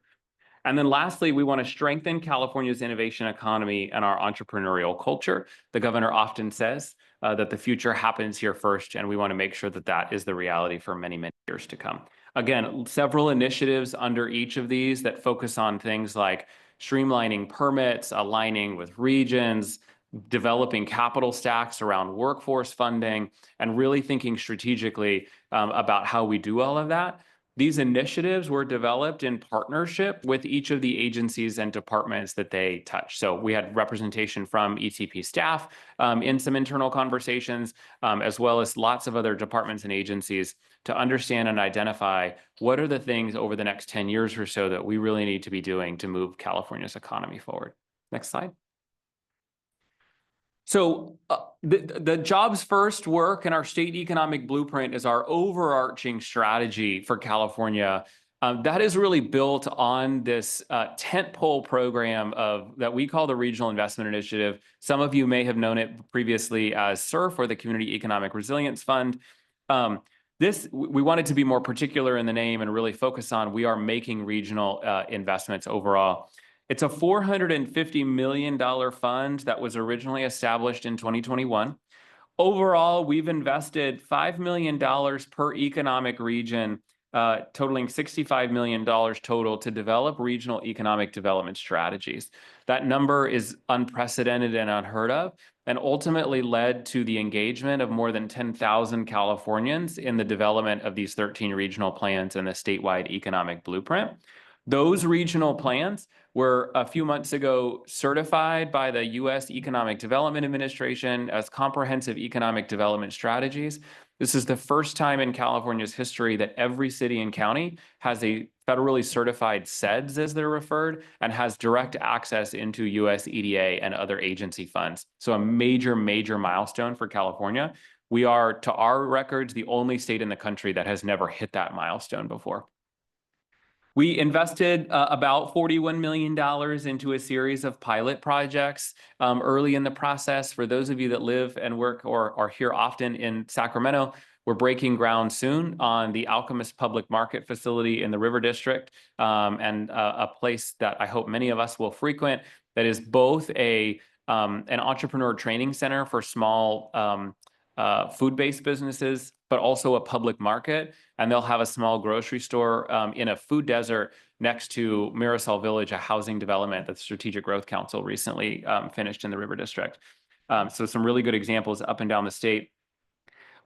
And then lastly, we want to strengthen California's innovation economy and our entrepreneurial culture. The governor often says that the future happens here first, and we want to make sure that that is the reality for many, many years to come. Again, several initiatives under each of these that focus on things like streamlining permits, aligning with regions, developing capital stacks around workforce funding, and really thinking strategically about how we do all of that. These initiatives were developed in partnership with each of the agencies and departments that they touch. So we had representation from ETP staff in some internal conversations, as well as lots of other departments and agencies to understand and identify what are the things over the next 10 years or so that we really need to be doing to move California's economy forward. Next slide. So the Jobs First work and our state economic blueprint is our overarching strategy for California. That is really built on this tentpole program that we call the Regional Investment Initiative. Some of you may have known it previously as SERF, or the Community Economic Resilience Fund. We wanted to be more particular in the name and really focus on we are making regional investments overall. It's a $450 million fund that was originally established in 2021. Overall, we've invested $5 million per economic region, totaling $65 million total to develop regional economic development strategies. That number is unprecedented and unheard of, and ultimately led to the engagement of more than 10,000 Californians in the development of these 13 regional plans and the statewide economic blueprint. Those regional plans were a few months ago certified by the U.S. Economic Development Administration as comprehensive economic development strategies. This is the first time in California's history that every city and county has a federally certified CEDS, as they're referred, and has direct access into U.S. EDA and other agency funds. So a major, major milestone for California. We are, to our records, the only state in the country that has never hit that milestone before. We invested about $41 million into a series of pilot projects early in the process. For those of you that live and work or are here often in Sacramento, we're breaking ground soon on the Alchemist Public Market facility in the River District, and a place that I hope many of us will frequent that is both an entrepreneur training center for small food-based businesses, but also a public market. And they'll have a small grocery store in a food desert next to Mirasol Village, a housing development that the Strategic Growth Council recently finished in the River District. So some really good examples up and down the state.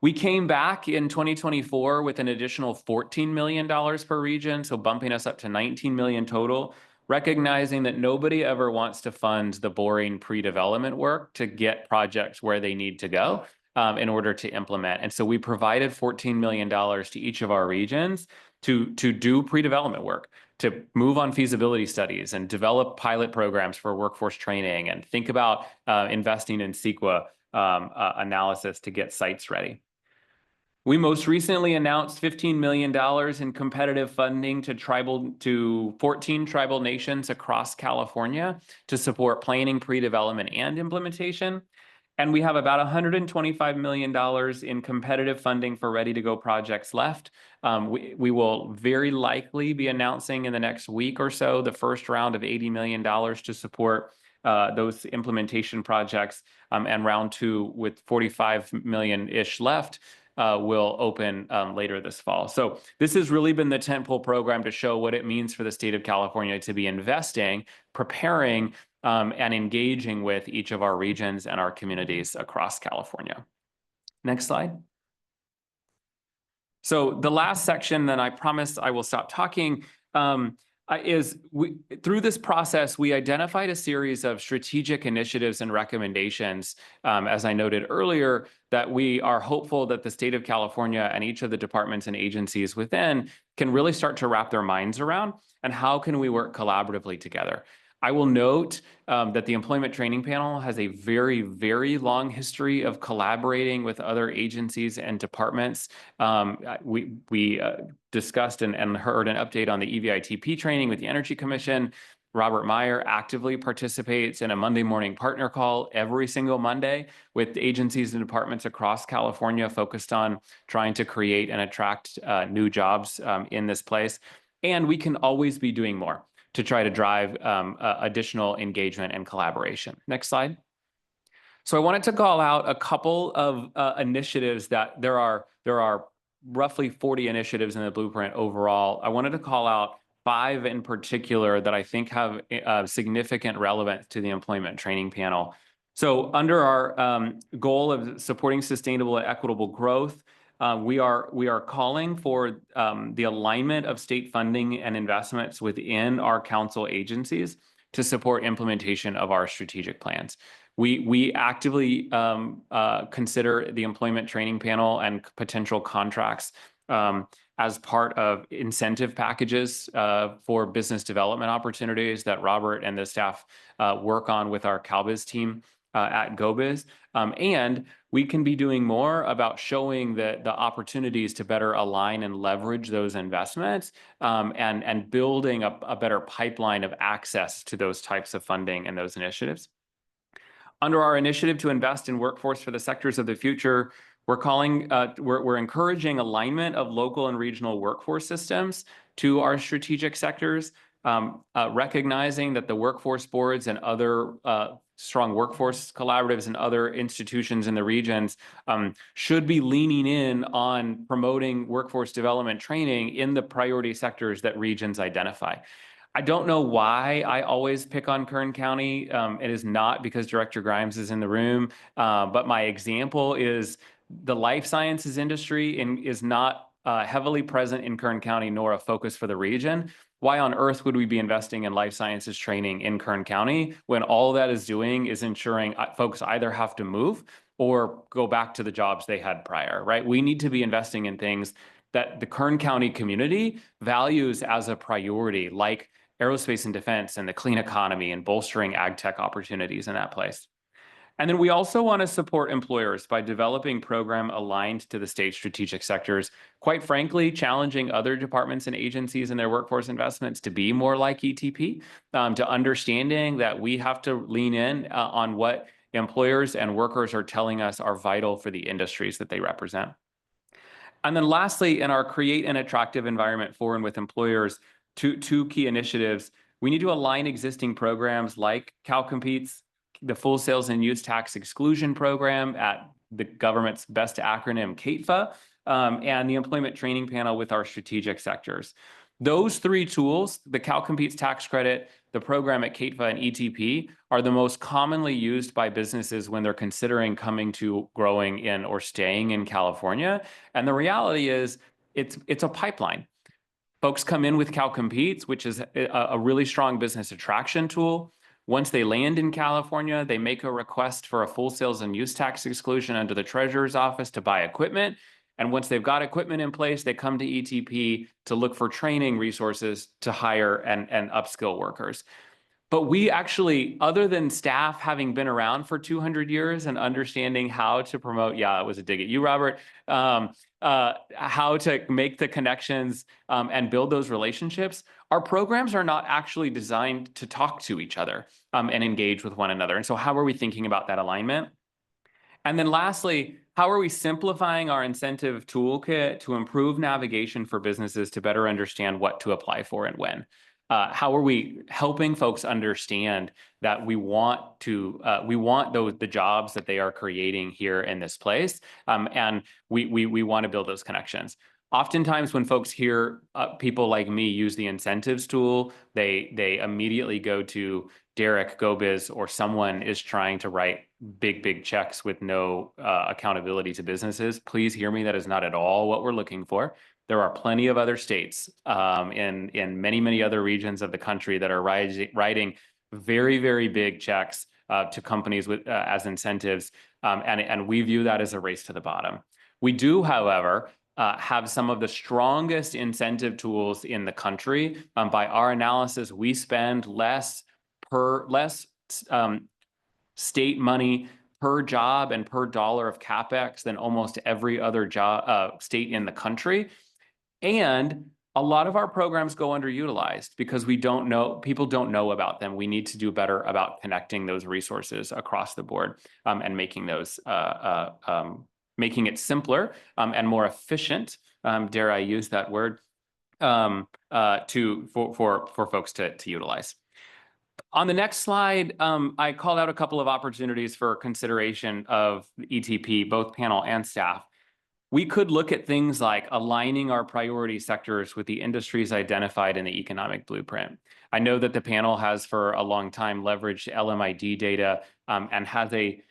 We came back in 2024 with an additional $14 million per region, so bumping us up to $19 million total, recognizing that nobody ever wants to fund the boring pre-development work to get projects where they need to go. In order to implement. And so we provided $14 million to each of our regions to do pre-development work, to move on feasibility studies and develop pilot programs for workforce training and think about investing in CEQA analysis to get sites ready. We most recently announced $15 million in competitive funding to 14 tribal nations across California to support planning, pre-development, and implementation. And we have about $125 million in competitive funding for ready-to-go projects left. We will very likely be announcing in the next week or so the first round of $80 million to support those implementation projects, and round 2 with 45 million-ish left will open later this fall. So this has really been the tentpole program to show what it means for the state of California to be investing, preparing, and engaging with each of our regions and our communities across California. Next slide. So the last section, then I promise I will stop talking, through this process, we identified a series of strategic initiatives and recommendations, as I noted earlier, that we are hopeful that the state of California and each of the departments and agencies within can really start to wrap their minds around, and how can we work collaboratively together. I will note that the Employment Training Panel has a very, very long history of collaborating with other agencies and departments. We discussed and heard an update on the EVITP training with the Energy Commission. Robert Meyer actively participates in a Monday morning partner call every single Monday with agencies and departments across California focused on trying to create and attract new jobs in this place. And we can always be doing more to try to drive additional engagement and collaboration. Next slide. So I wanted to call out a couple of initiatives that there are roughly 40 initiatives in the blueprint overall. I wanted to call out 5 in particular that I think have significant relevance to the Employment Training Panel. So under our goal of supporting sustainable and equitable growth, we are calling for the alignment of state funding and investments within our council agencies to support implementation of our strategic plans. We actively consider the Employment Training Panel and potential contracts as part of incentive packages for business development opportunities that Robert and the staff work on with our CalBiz team at GoBiz. And we can be doing more about showing the opportunities to better align and leverage those investments, and building a better pipeline of access to those types of funding and those initiatives. Under our initiative to invest in workforce for the sectors of the future, we're encouraging alignment of local and regional workforce systems to our strategic sectors, recognizing that the workforce boards and other strong workforce collaboratives and other institutions in the regions should be leaning in on promoting workforce development training in the priority sectors that regions identify. I don't know why I always pick on Kern County. It is not because Director Grimes is in the room, but my example is the life sciences industry is not heavily present in Kern County, nor a focus for the region. Why on earth would we be investing in life sciences training in Kern County when all that is doing is ensuring folks either have to move or go back to the jobs they had prior, right? We need to be investing in things that the Kern County community values as a priority, like aerospace and defense and the clean economy and bolstering ag tech opportunities in that place. And then we also want to support employers by developing program aligned to the state strategic sectors, quite frankly, challenging other departments and agencies in their workforce investments to be more like ETP, to understanding that we have to lean in on what employers and workers are telling us are vital for the industries that they represent. And then lastly, in our create an attractive environment for and with employers, two key initiatives. We need to align existing programs like CalCompetes, the Full Sales and Use Tax Exclusion Program at the government's best acronym, CATFA, and the Employment Training Panel with our strategic sectors. Those 3 tools, the CalCompetes tax credit, the program at CATFA, and ETP, are the most commonly used by businesses when they're considering coming to, growing in, or staying in California. And the reality is it's a pipeline. Folks come in with CalCompetes, which is a really strong business attraction tool. Once they land in California, they make a request for a full sales and use tax exclusion under the Treasurer's Office to buy equipment. And once they've got equipment in place, they come to ETP to look for training resources to hire and upskill workers. But we actually, other than staff having been around for 200 years and understanding how to promote, yeah, it was a dig at you, Robert, how to make the connections and build those relationships, our programs are not actually designed to talk to each other and engage with one another. And so how are we thinking about that alignment? And then lastly, how are we simplifying our incentive toolkit to improve navigation for businesses to better understand what to apply for and when? How are we helping folks understand that we want the jobs that they are creating here in this place, and we want to build those connections. Oftentimes, when folks hear people like me use the incentives tool, they immediately go to Derek, GoBiz, or someone is trying to write big checks with no accountability to businesses. Please hear me. That is not at all what we're looking for. There are plenty of other states in many other regions of the country that are writing very big checks to companies with as incentives, and we view that as a race to the bottom. We do, however, have some of the strongest incentive tools in the country. By our analysis, we spend less state money per job and per dollar of CapEx than almost every other state in the country. And a lot of our programs go underutilized because people don't know about them. We need to do better about connecting those resources across the board and making those making it simpler and more efficient. Dare I use that word for folks to utilize. On the next slide, I called out a couple of opportunities for consideration of ETP, both panel and staff. We could look at things like aligning our priority sectors with the industries identified in the economic blueprint. I know that the panel has for a long time leveraged LMID data and has a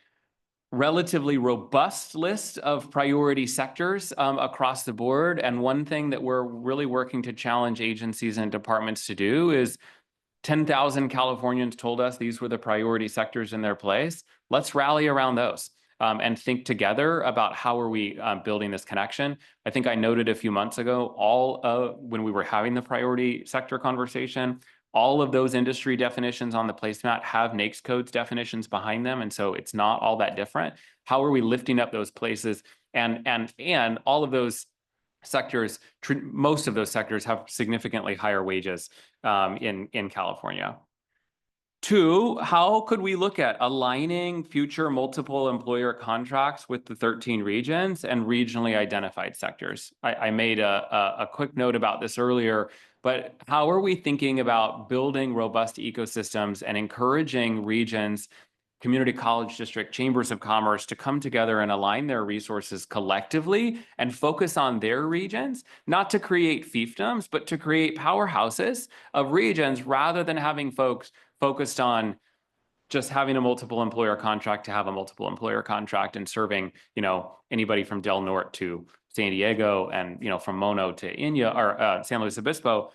relatively robust list of priority sectors across the board. And one thing that we're really working to challenge agencies and departments to do is 10,000 Californians told us these were the priority sectors in their place. Let's rally around those and think together about how are we building this connection. I think I noted a few months ago, when we were having the priority sector conversation, all of those industry definitions on the placemat have NAICS codes definitions behind them. And so it's not all that different. How are we lifting up those places? And all of those sectors, most of those sectors have significantly higher wages in California. Two, how could we look at aligning future multiple employer contracts with the 13 regions and regionally identified sectors? I made a quick note about this earlier, but how are we thinking about building robust ecosystems and encouraging regions, community college district, chambers of commerce to come together and align their resources collectively and focus on their regions, not to create fiefdoms, but to create powerhouses of regions rather than having folks focused on just having a multiple employer contract to have a multiple employer contract and serving, anybody from Del Norte to San Diego and, from Mono to Inya or San Luis Obispo.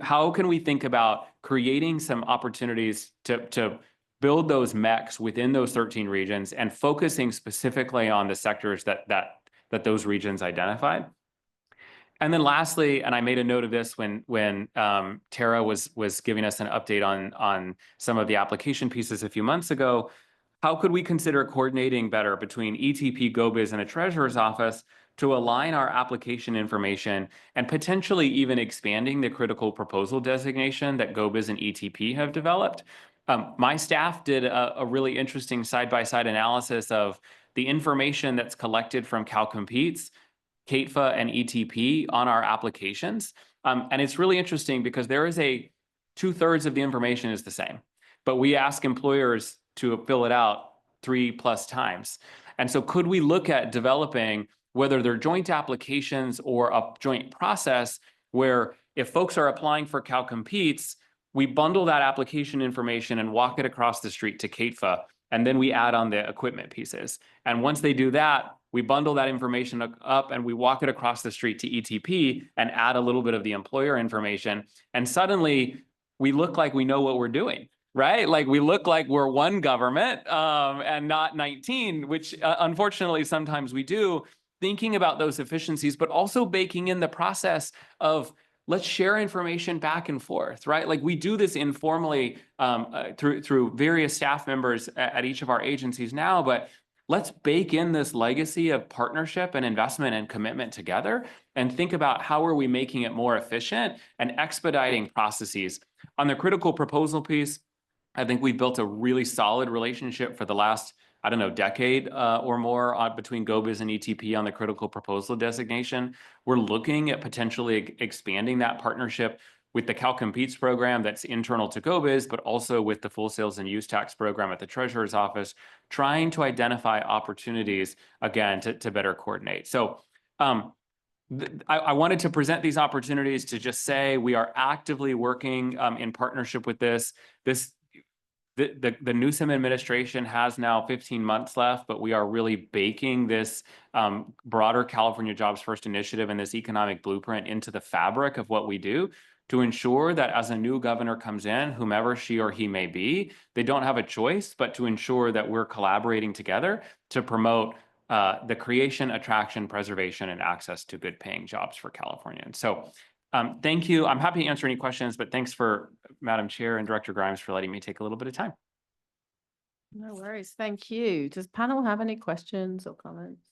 How can we think about creating some opportunities to build those MECs within those 13 regions and focusing specifically on the sectors that those regions identified? And then lastly, and I made a note of this when Tara was giving us an update on some of the application pieces a few months ago, how could we consider coordinating better between ETP, GoBiz, and a treasurer's office to align our application information and potentially even expanding the critical proposal designation that GoBiz and ETP have developed? My staff did a really interesting side-by-side analysis of the information that's collected from CalCompetes, CATFA, and ETP on our applications. And it's really interesting because there is 2/3 of the information is the same, but we ask employers to fill it out 3+ times. And so could we look at developing, whether they're joint applications or a joint process, where if folks are applying for CalCompetes, we bundle that application information and walk it across the street to CATFA, and then we add on the equipment pieces. And once they do that, we bundle that information up and we walk it across the street to ETP and add a little bit of the employer information. And suddenly we look like we know what we're doing, right? Like we look like we're one government and not 19, which unfortunately sometimes we do, thinking about those efficiencies, but also baking in the process of let's share information back and forth, right? Like we do this informally through various staff members at each of our agencies now, but let's bake in this legacy of partnership and investment and commitment together and think about how are we making it more efficient and expediting processes. On the critical proposal piece, I think we've built a really solid relationship for the last, I don't know, decade or more between GoBiz and ETP on the critical proposal designation. We're looking at potentially expanding that partnership with the CalCompetes program that's internal to GoBiz, but also with the full sales and use tax program at the Treasurer's Office, trying to identify opportunities, again, to better coordinate. So I wanted to present these opportunities to just say we are actively working in partnership with this. The Newsom administration has now 15 months left, but we are really baking this broader California Jobs First initiative and this economic blueprint into the fabric of what we do to ensure that as a new governor comes in, whomever she or he may be, they don't have a choice, but to ensure that we're collaborating together to promote the creation, attraction, preservation, and access to good paying jobs for Californians. So thank you. I'm happy to answer any questions, but thanks for Madam Chair and Director Grimes for letting me take a little bit of time. No worries. Thank you. Does panel have any questions or comments?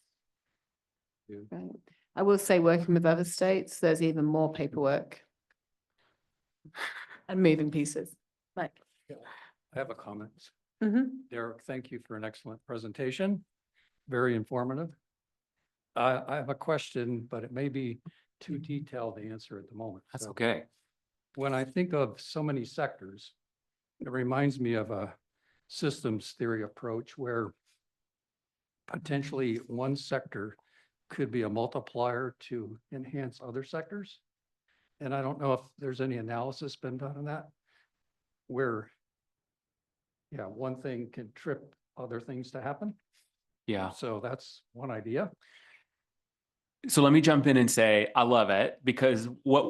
Right. I will say, working with other states, there's even more paperwork and moving pieces. Mike. I have a comment. Mm-hmm. Derek, thank you for an excellent presentation. Very informative. I have a question, but it may be too detailed to answer at the moment. That's So okay. when I think of so many sectors, it reminds me of a systems theory approach where potentially one sector could be a multiplier to enhance other sectors. And I don't know if there's any analysis been done on that, where, yeah, one thing can trip other things to happen. Yeah. So that's one idea. So let me jump in and say, I love it, because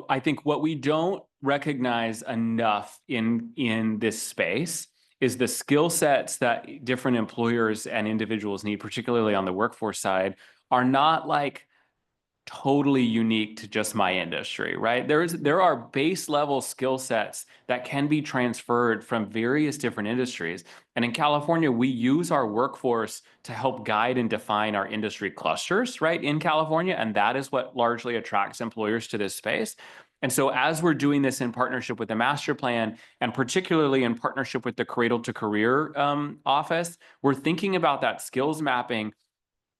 I think what we don't recognize enough in this space is the skill sets that different employers and individuals need, particularly on the workforce side, are not like totally unique to just my industry, right? There are base level skill sets that can be transferred from various different industries. And in California, we use our workforce to help guide and define our industry clusters, right, in California. And that is what largely attracts employers to this space. And so as we're doing this in partnership with the master plan, and particularly in partnership with the Cradle to Career office, we're thinking about that skills mapping.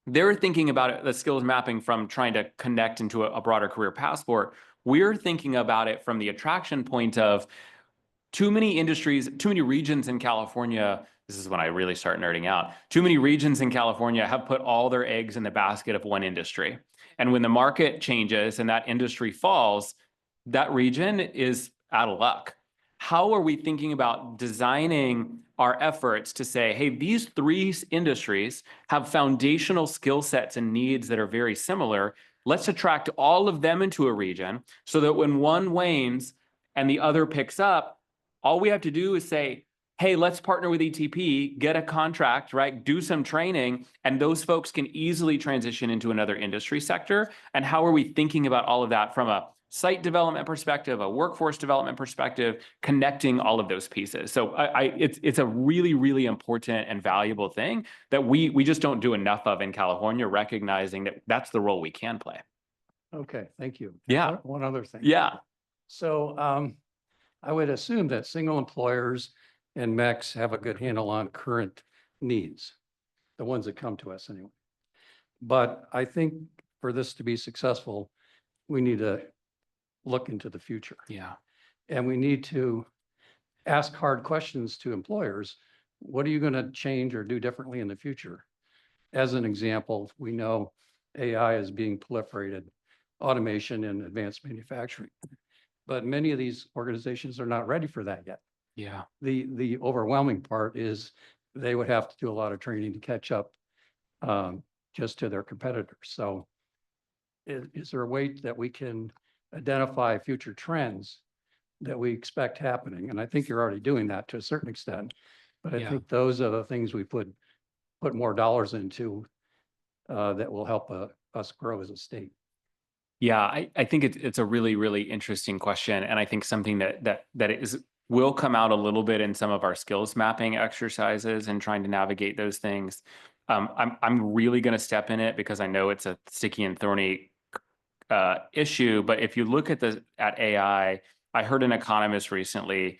They're thinking about it, the skills mapping from trying to connect into a broader career passport. We're thinking about it from the attraction point of too many industries, too many regions in California. This is when I really start nerding out. Too many regions in California have put all their eggs in the basket of one industry. And when the market changes and that industry falls, that region is out of luck. How are we thinking about designing our efforts to say, hey, these three industries have foundational skill sets and needs that are very similar. Let's attract all of them into a region so that when one wanes and the other picks up, all we have to do is say, hey, let's partner with ETP, get a contract, right? Do some training, and those folks can easily transition into another industry sector. And how are we thinking about all of that from a site development perspective, a workforce development perspective, connecting all of those pieces? So it's a really, really important and valuable thing that we just don't do enough of in California, recognizing that that's the role we can play. Okay, thank you. Yeah. One other thing. Yeah. So I would assume that single employers and MECs have a good handle on current needs, the ones that come to us anyway. But I think for this to be successful, we need to look into the future. Yeah. And we need to ask hard questions to employers. What are you going to change or do differently in the future? As an example, we know AI is being proliferated, automation and advanced manufacturing. But many of these organizations are not ready for that yet. Yeah. The overwhelming part is they would have to do a lot of training to catch up just to their competitors. So is there a way that we can identify future trends that we expect happening? And I think you're already doing that to a certain extent, but I think those are the things we put more dollars into that will help us grow as a state. Yeah, I think it's a really, really interesting question. And I think something that will come out a little bit in some of our skills mapping exercises and trying to navigate those things. I'm really going to step in it because I know it's a sticky and thorny issue. But if you look at AI, I heard an economist recently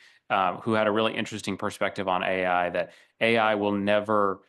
who had a really interesting perspective on AI, that AI will never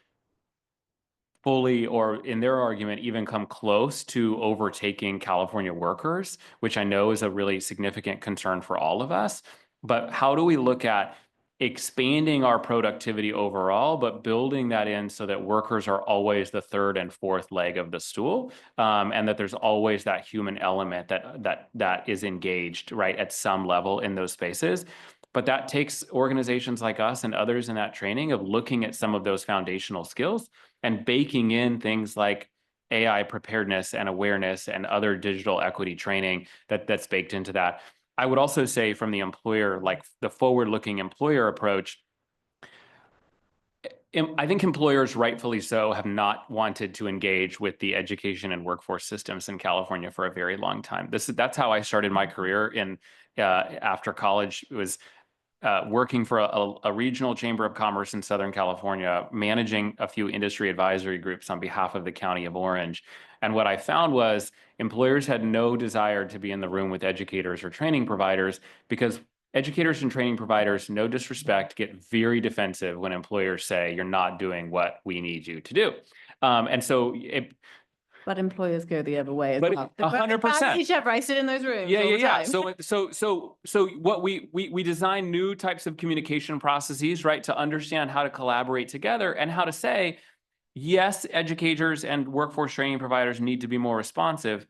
fully, or in their argument, even come close to overtaking California workers, which I know is a really significant concern for all of us. But how do we look at expanding our productivity overall, but building that in so that workers are always the third and fourth leg of the stool, and that there's always that human element that is engaged, right, at some level in those spaces. But that takes organizations like us and others in that training of looking at some of those foundational skills and baking in things like AI preparedness and awareness and other digital equity training that's baked into that. I would also say from the employer, like the forward-looking employer approach, I think employers, rightfully so, have not wanted to engage with the education and workforce systems in California for a very long time. That's how I started my career after college. It was working for a regional chamber of commerce in Southern California, managing a few industry advisory groups on behalf of the County of Orange. And what I found was employers had no desire to be in the room with educators or training providers, because educators and training providers, no disrespect, get very defensive when employers say, you're not doing what we need you to do. But employers go the other way as But well. 100%. Jeff, I sit in those rooms Yeah, all yeah, the yeah. time. So what we design new types of communication processes, right, to understand how to collaborate together and how to say, yes, educators and workforce training providers need to be more responsive.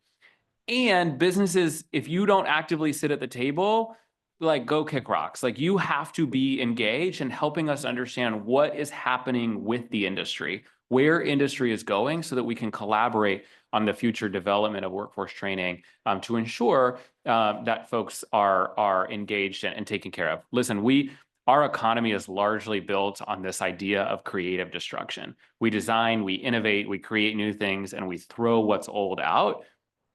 And businesses, if you don't actively sit at the table, like, go kick rocks. Like, you have to be engaged in helping us understand what is happening with the industry, where industry is going, so that we can collaborate on the future development of workforce training to ensure that folks are engaged and taken care of. Listen, our economy is largely built on this idea of creative destruction. We design, we innovate, we create new things, and we throw what's old out.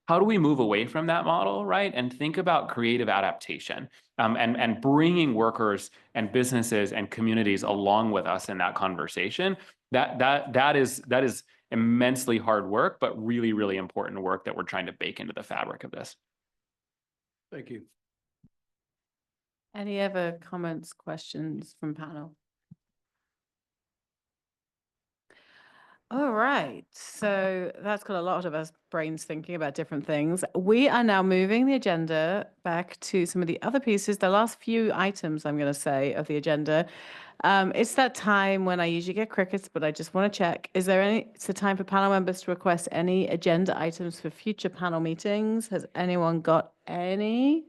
How do we move away from that model, right? And think about creative adaptation and bringing workers and businesses and communities along with us in that conversation. That is immensely hard work, but really, really important work that we're trying to bake into the fabric of this. Thank you. Any other comments, questions from panel? All right, so that's got a lot of us brains thinking about different things. We are now moving the agenda back to some of the other pieces, the last few items, I'm going to say, of the agenda. It's that time when I usually get crickets, but I just want to check. It's the time for panel members to request any agenda items for future panel meetings. Has anyone got any?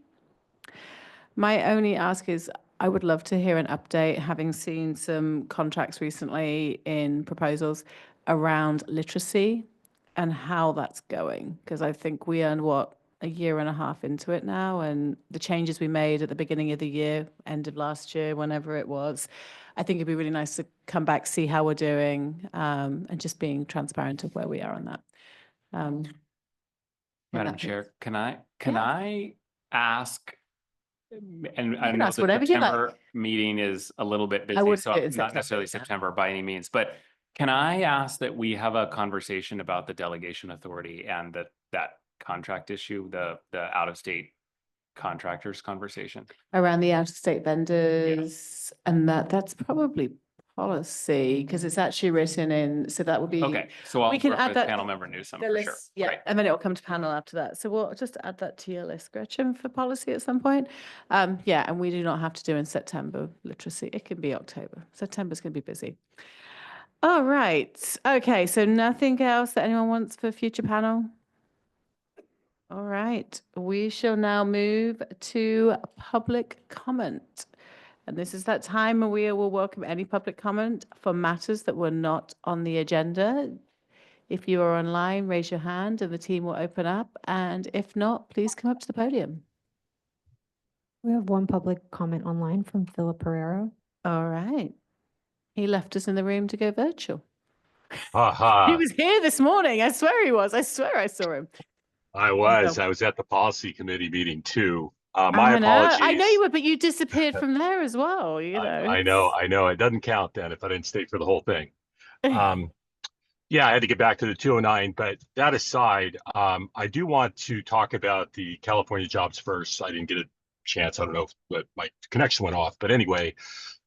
My only ask is, I would love to hear an update, having seen some contracts recently in proposals around literacy and how that's going. Because I think we earned, a year and a half into it now, and the changes we made at the beginning of the year, end of last year, whenever it was, I think it'd be really nice to come back, see how we're doing, and just being transparent of where we are on that. Madam Chair, can I ask? And I can know ask the whatever you like. September meeting is a little bit busy, would so do it in not September, necessarily yeah. September by any means, but can I ask that we have a conversation about the delegation authority and that contract issue, the out-of-state contractors conversation? Around the out-of-state vendors, and that's probably policy, because it's actually written in, so that would be. Okay, so I'll we can work add with that panel member Newsome the for list, sure. yeah, Great. and then it'll come to panel after that. So we'll just add that to your list, Gretchen, for policy at some point. Yeah, and we do not have to do in September literacy. It can be October. September's going to be busy. All right. Okay, so nothing else that anyone wants for future panel? All right, we shall now move to public comment. And this is that time when we will welcome any public comment for matters that were not on the agenda. If you are online, raise your hand and the team will open up. And if not, please come up to the podium. We have one public comment online from Philip Pereira. All right. He left us in the room to go virtual. Ha He was here this morning. I swear he was. I swear I saw him. I Also- was at the policy committee meeting too. I My know. apologies. I know you were, but you disappeared from there as well, you know. I know. It doesn't count then if I didn't stay for the whole thing. Yeah, I had to get back to the 209, but that aside, I do want to talk about the California Jobs First. I didn't get a chance. I don't know if my connection went off, but anyway,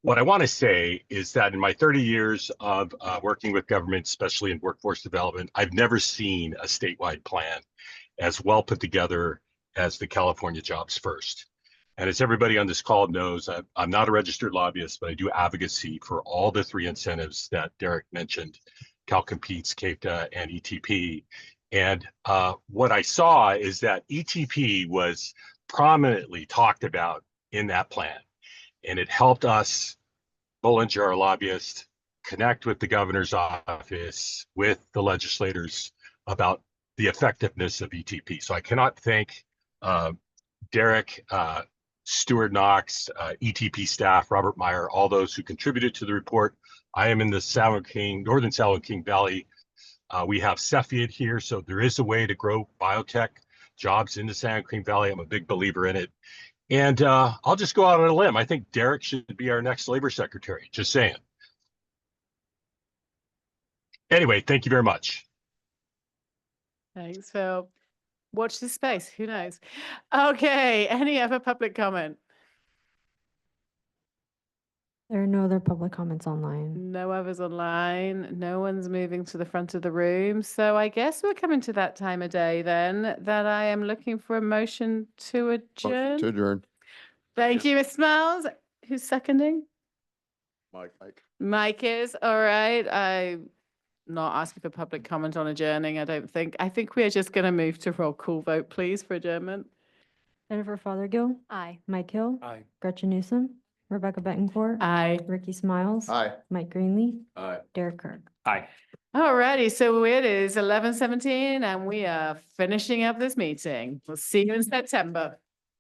what I want to say is that in my 30 years of working with government, especially in workforce development, I've never seen a statewide plan as well put together as the California Jobs First. And as everybody on this call knows, I'm not a registered lobbyist, but I do advocacy for all the three incentives that Derek mentioned: CalCompetes, CAPTA, and ETP. And what I saw is that ETP was prominently talked about in that plan. And it helped us, Bollinger, our lobbyist, connect with the governor's office, with the legislators about the effectiveness of ETP. So I cannot thank Derek, Stuart Knox, ETP staff, Robert Meyer, all those who contributed to the report. I am in the Northern San Joaquin Valley. We have Cepheid here, so there is a way to grow biotech jobs in the San Joaquin Valley. I'm a big believer in it. And I'll just go out on a limb. I think Derek should be our next labor secretary, just saying. Anyway, thank you very much. Thanks, Phil. Watch this space. Who knows? Okay. Any other public comment? There are no other public comments online. No others online. No one's moving to the front of the room. So I guess we're coming to that time of day then that I am looking for a motion to adjourn. To adjourn. Thank you, Ms. Smiles. Who's seconding? Mike. Mike is. All right. I'm not asking for public comment on adjourning, I don't think. I think we are just going to move to roll call vote, please, for adjournment. Jennifer Fothergill. Aye. Mike Hill. Aye. Gretchen Newsom. Rebecca Betancourt. Aye. Ricky Smiles. Aye. Mike Greenlee. Aye. Derek Kirk. Aye. All righty. So it is 11:17 and we are finishing up this meeting. We'll see you in September.